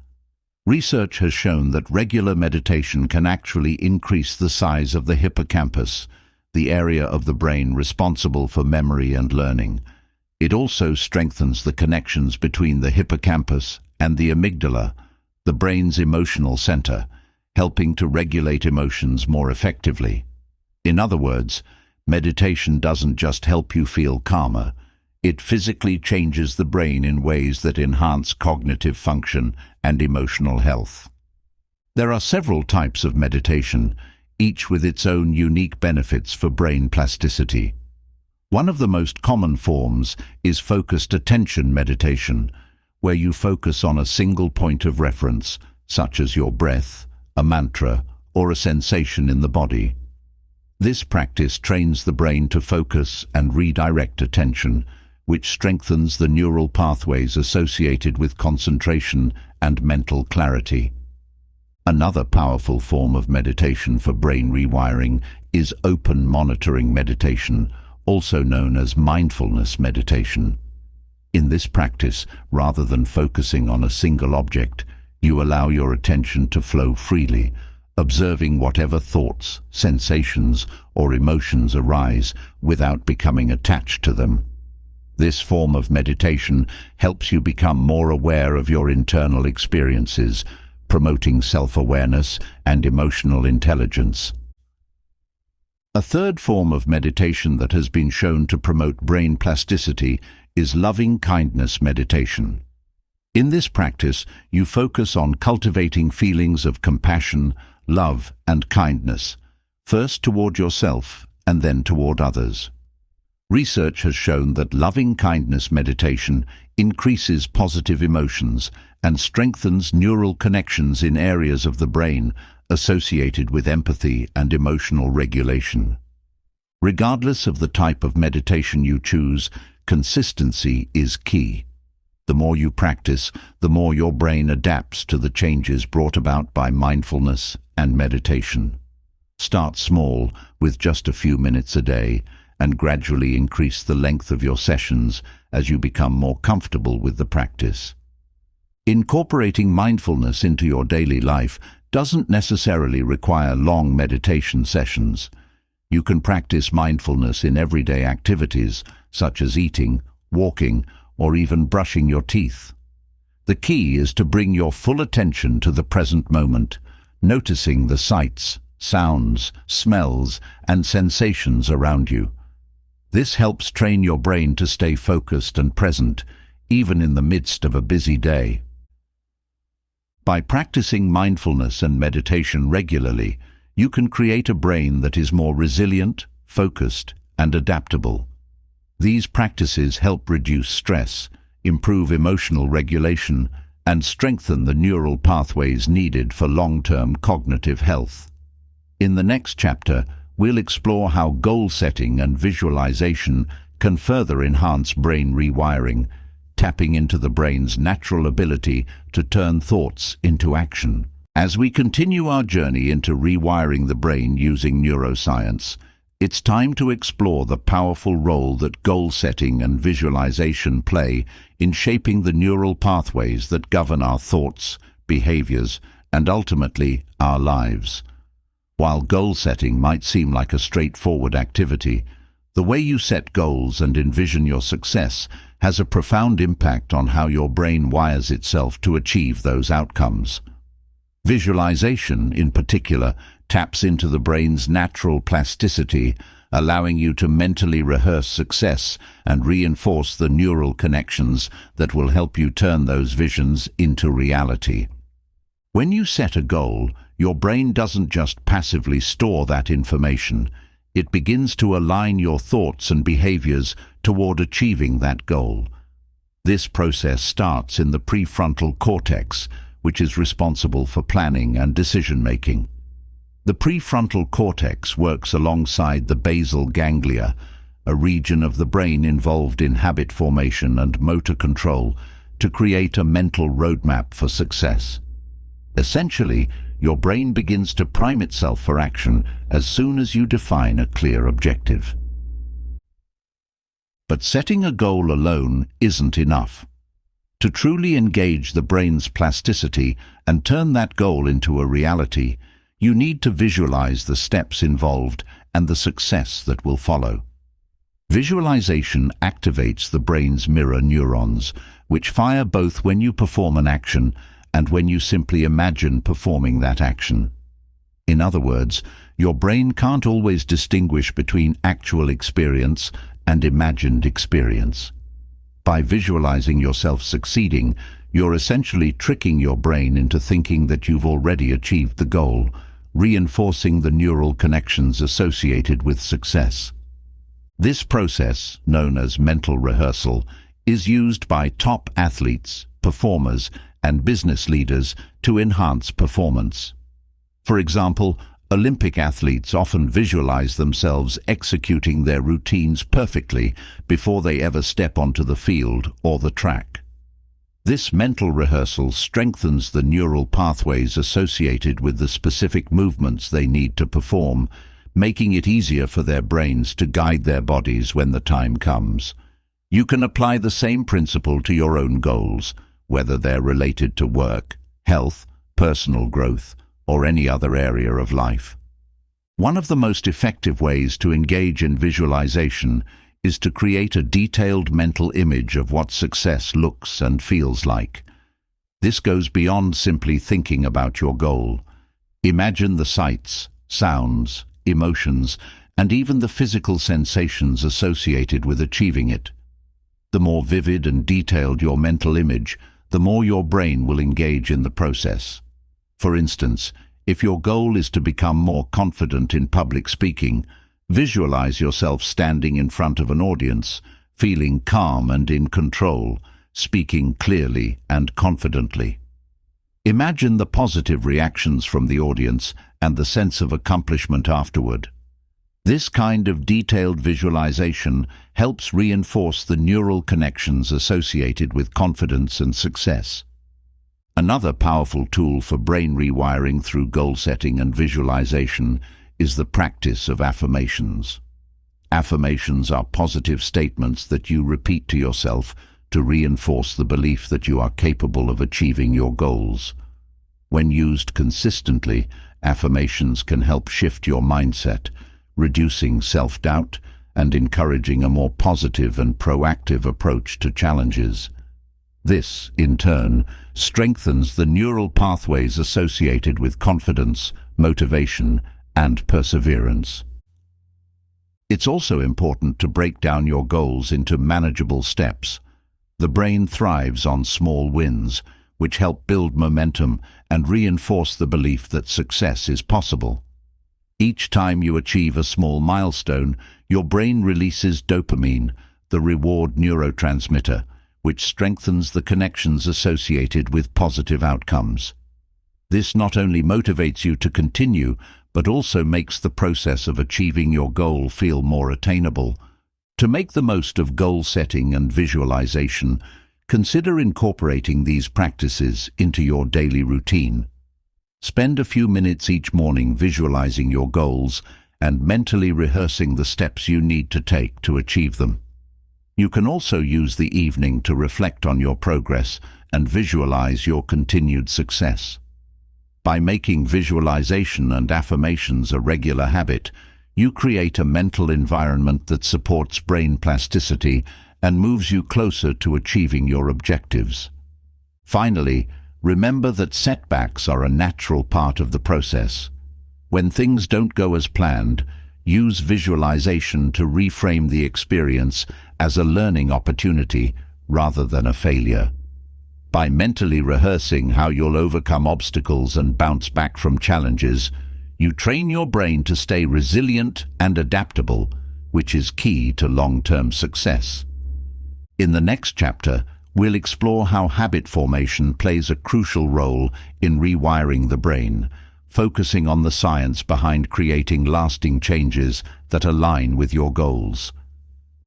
Research has shown that regular meditation can actually increase the size of the hippocampus, the area of the brain responsible for memory and learning. It also strengthens the connections between the hippocampus and the amygdala, the brain's emotional center, helping to regulate emotions more effectively. In other words, meditation doesn't just help you feel calmer, it physically changes the brain in ways that enhance cognitive function and emotional health. There are several types of meditation, each with its own unique benefits for brain plasticity. One of the most common forms is focused attention meditation, where you focus on a single point of reference, such as your breath, a mantra, or a sensation in the body. This practice trains the brain to focus and redirect attention, which strengthens the neural pathways associated with concentration and mental clarity. Another powerful form of meditation for brain rewiring is open monitoring meditation, also known as mindfulness meditation. In this practice, rather than focusing on a single object, you allow your attention to flow freely, observing whatever thoughts, sensations, or emotions arise without becoming attached to them. This form of meditation helps you become more aware of your internal experiences, promoting self-awareness and emotional intelligence. A third form of meditation that has been shown to promote brain plasticity is loving-kindness meditation. In this practice, you focus on cultivating feelings of compassion, love, and kindness, first toward yourself and then toward others. Research has shown that loving-kindness meditation increases positive emotions and strengthens neural connections in areas of the brain associated with empathy and emotional regulation. Regardless of the type of meditation you choose, consistency is key. The more you practice, the more your brain adapts to the changes brought about by mindfulness and meditation. Start small, with just a few minutes a day, and gradually increase the length of your sessions as you become more comfortable with the practice. Incorporating mindfulness into your daily life doesn't necessarily require long meditation sessions. You can practice mindfulness in everyday activities, such as eating, walking, or even brushing your teeth. The key is to bring your full attention to the present moment, noticing the sights, sounds, smells, and sensations around you. This helps train your brain to stay focused and present, even in the midst of a busy day. By practicing mindfulness and meditation regularly, you can create a brain that is more resilient, focused, and adaptable. These practices help reduce stress, improve emotional regulation, and strengthen the neural pathways needed for long-term cognitive health. In the next chapter, we'll explore how goal setting and visualization can further enhance brain rewiring, tapping into the brain's natural ability to turn thoughts into action. As we continue our journey into rewiring the brain using neuroscience, it's time to explore the powerful role that goal setting and visualization play in shaping the neural pathways that govern our thoughts, behaviors, and ultimately our lives. While goal setting might seem like a straightforward activity, the way you set goals and envision your success has a profound impact on how your brain wires itself to achieve those outcomes. Visualization, in particular, taps into the brain's natural plasticity, allowing you to mentally rehearse success and reinforce the neural connections that will help you turn those visions into reality. When you set a goal, your brain doesn't just passively store that information. It begins to align your thoughts and behaviors toward achieving that goal. This process starts in the prefrontal cortex, which is responsible for planning and decision-making. The prefrontal cortex works alongside the basal ganglia, a region of the brain involved in habit formation and motor control, to create a mental roadmap for success. Essentially, your brain begins to prime itself for action as soon as you define a clear objective. But setting a goal alone isn't enough. To truly engage the brain's plasticity and turn that goal into a reality, you need to visualize the steps involved and the success that will follow. Visualization activates the brain's mirror neurons, which fire both when you perform an action and when you simply imagine performing that action. In other words, your brain can't always distinguish between actual experience and imagined experience. By visualizing yourself succeeding, you're essentially tricking your brain into thinking that you've already achieved the goal, reinforcing the neural connections associated with success. This process, known as mental rehearsal, is used by top athletes, performers, and business leaders to enhance performance. For example, Olympic athletes often visualize themselves executing their routines perfectly before they ever step onto the field or the track. This mental rehearsal strengthens the neural pathways associated with the specific movements they need to perform, making it easier for their brains to guide their bodies when the time comes. You can apply the same principle to your own goals, whether they're related to work, health, personal growth, or any other area of life. One of the most effective ways to engage in visualization is to create a detailed mental image of what success looks and feels like. This goes beyond simply thinking about your goal. Imagine the sights, sounds, emotions, and even the physical sensations associated with achieving it. The more vivid and detailed your mental image, the more your brain will engage in the process. For instance, if your goal is to become more confident in public speaking, visualize yourself standing in front of an audience, feeling calm and in control, speaking clearly and confidently. Imagine the positive reactions from the audience and the sense of accomplishment afterward. This kind of detailed visualization helps reinforce the neural connections associated with confidence and success. Another powerful tool for brain rewiring through goal setting and visualization is the practice of affirmations. Affirmations are positive statements that you repeat to yourself to reinforce the belief that you are capable of achieving your goals. When used consistently, affirmations can help shift your mindset, reducing self-doubt and encouraging a more positive and proactive approach to challenges. This, in turn, strengthens the neural pathways associated with confidence, motivation, and perseverance. It's also important to break down your goals into manageable steps. The brain thrives on small wins, which help build momentum and reinforce the belief that success is possible. Each time you achieve a small milestone, your brain releases dopamine, the reward neurotransmitter, which strengthens the connections associated with positive outcomes. This not only motivates you to continue, but also makes the process of achieving your goal feel more attainable. To make the most of goal setting and visualization, consider incorporating these practices into your daily routine. Spend a few minutes each morning visualizing your goals and mentally rehearsing the steps you need to take to achieve them. You can also use the evening to reflect on your progress and visualize your continued success. By making visualization and affirmations a regular habit, you create a mental environment that supports brain plasticity and moves you closer to achieving your objectives. Finally, remember that setbacks are a natural part of the process. When things don't go as planned, use visualization to reframe the experience as a learning opportunity rather than a failure. By mentally rehearsing how you'll overcome obstacles and bounce back from challenges, you train your brain to stay resilient and adaptable, which is key to long-term success. In the next chapter, we'll explore how habit formation plays a crucial role in rewiring the brain, focusing on the science behind creating lasting changes that align with your goals.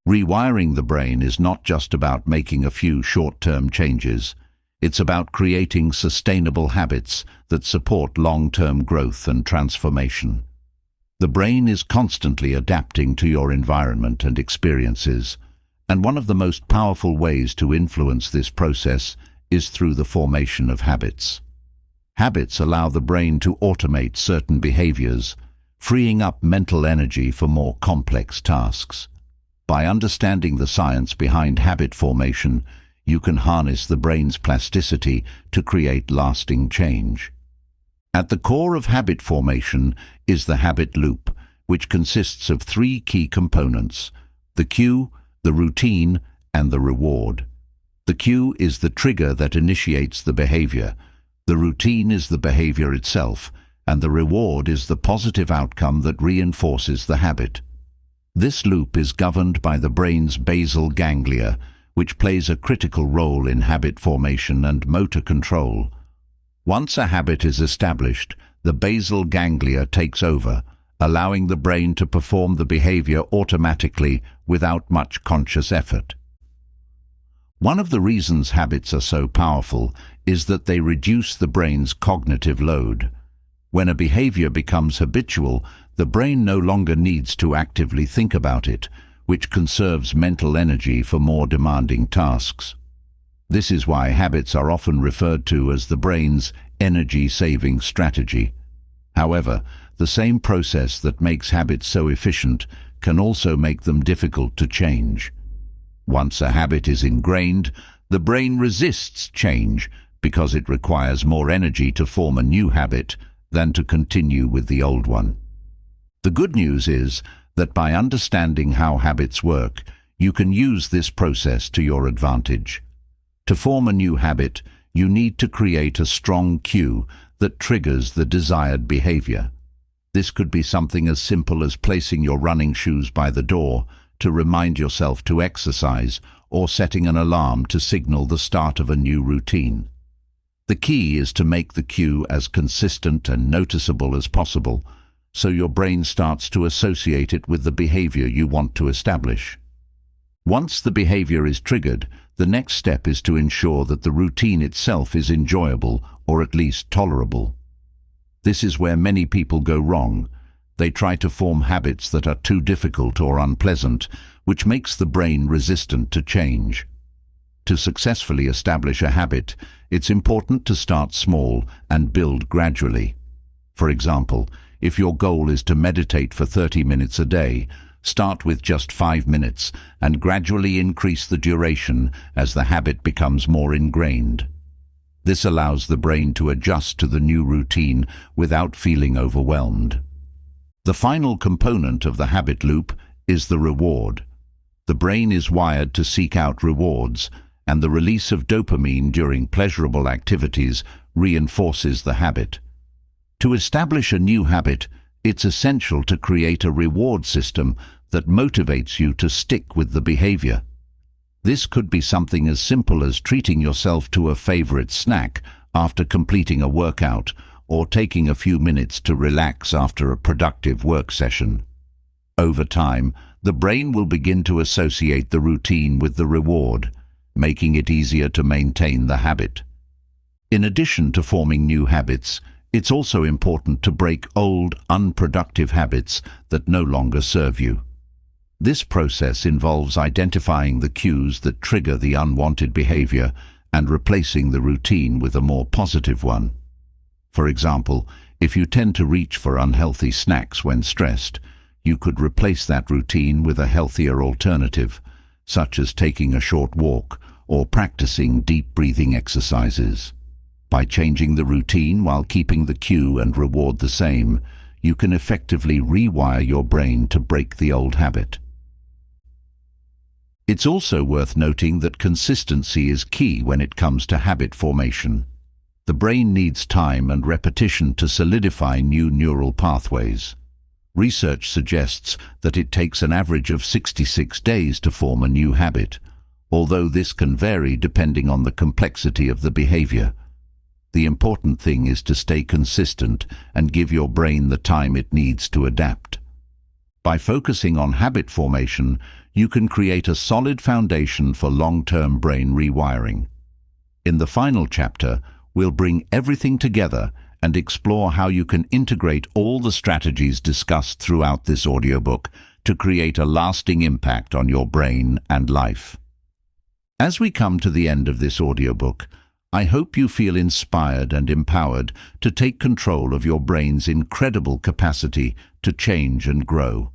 Rewiring the brain is not just about making a few short-term changes. It's about creating sustainable habits that support long-term growth and transformation. The brain is constantly adapting to your environment and experiences, and one of the most powerful ways to influence this process is through the formation of habits. Habits allow the brain to automate certain behaviors, freeing up mental energy for more complex tasks. By understanding the science behind habit formation, you can harness the brain's plasticity to create lasting change. At the core of habit formation is the habit loop, which consists of three key components: the cue, the routine, and the reward. The cue is the trigger that initiates the behavior. The routine is the behavior itself, and the reward is the positive outcome that reinforces the habit. This loop is governed by the brain's basal ganglia, which plays a critical role in habit formation and motor control. Once a habit is established, the basal ganglia takes over, allowing the brain to perform the behavior automatically without much conscious effort. One of the reasons habits are so powerful is that they reduce the brain's cognitive load. When a behavior becomes habitual, the brain no longer needs to actively think about it, which conserves mental energy for more demanding tasks. This is why habits are often referred to as the brain's energy-saving strategy. However, the same process that makes habits so efficient can also make them difficult to change. Once a habit is ingrained, the brain resists change because it requires more energy to form a new habit than to continue with the old one. The good news is that by understanding how habits work, you can use this process to your advantage. To form a new habit, you need to create a strong cue that triggers the desired behavior. This could be something as simple as placing your running shoes by the door to remind yourself to exercise, or setting an alarm to signal the start of a new routine. The key is to make the cue as consistent and noticeable as possible, so your brain starts to associate it with the behavior you want to establish. Once the behavior is triggered, the next step is to ensure that the routine itself is enjoyable or at least tolerable. This is where many people go wrong. They try to form habits that are too difficult or unpleasant, which makes the brain resistant to change. To successfully establish a habit, it's important to start small and build gradually. For example, if your goal is to meditate for 30 minutes a day, start with just 5 minutes and gradually increase the duration as the habit becomes more ingrained. This allows the brain to adjust to the new routine without feeling overwhelmed. The final component of the habit loop is the reward. The brain is wired to seek out rewards, and the release of dopamine during pleasurable activities reinforces the habit. To establish a new habit, it's essential to create a reward system that motivates you to stick with the behavior. This could be something as simple as treating yourself to a favorite snack after completing a workout, or taking a few minutes to relax after a productive work session. Over time, the brain will begin to associate the routine with the reward, making it easier to maintain the habit. In addition to forming new habits, it's also important to break old, unproductive habits that no longer serve you. This process involves identifying the cues that trigger the unwanted behavior and replacing the routine with a more positive one. For example, if you tend to reach for unhealthy snacks when stressed, you could replace that routine with a healthier alternative, such as taking a short walk or practicing deep breathing exercises. By changing the routine while keeping the cue and reward the same, you can effectively rewire your brain to break the old habit. It's also worth noting that consistency is key when it comes to habit formation. The brain needs time and repetition to solidify new neural pathways. Research suggests that it takes an average of 66 days to form a new habit, although this can vary depending on the complexity of the behavior. The important thing is to stay consistent and give your brain the time it needs to adapt. By focusing on habit formation, you can create a solid foundation for long-term brain rewiring. In the final chapter, we'll bring everything together and explore how you can integrate all the strategies discussed throughout this audiobook to create a lasting impact on your brain and life. As we come to the end of this audiobook, I hope you feel inspired and empowered to take control of your brain's incredible capacity to change and grow.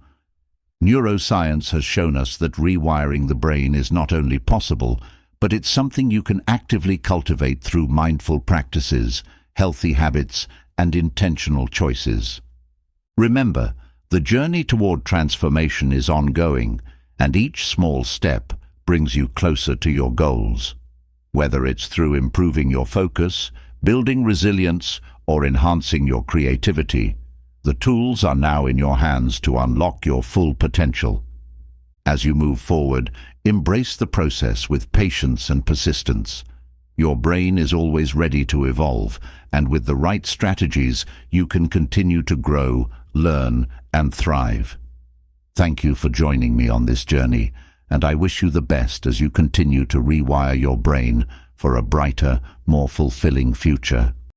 Neuroscience has shown us that rewiring the brain is not only possible, but it's something you can actively cultivate through mindful practices, healthy habits, and intentional choices. Remember, the journey toward transformation is ongoing, and each small step brings you closer to your goals. Whether it's through improving your focus, building resilience, or enhancing your creativity, the tools are now in your hands to unlock your full potential. As you move forward, embrace the process with patience and persistence. Your brain is always ready to evolve, and with the right strategies, you can continue to grow, learn, and thrive. Thank you for joining me on this journey, and I wish you the best as you continue to rewire your brain for a brighter, more fulfilling future.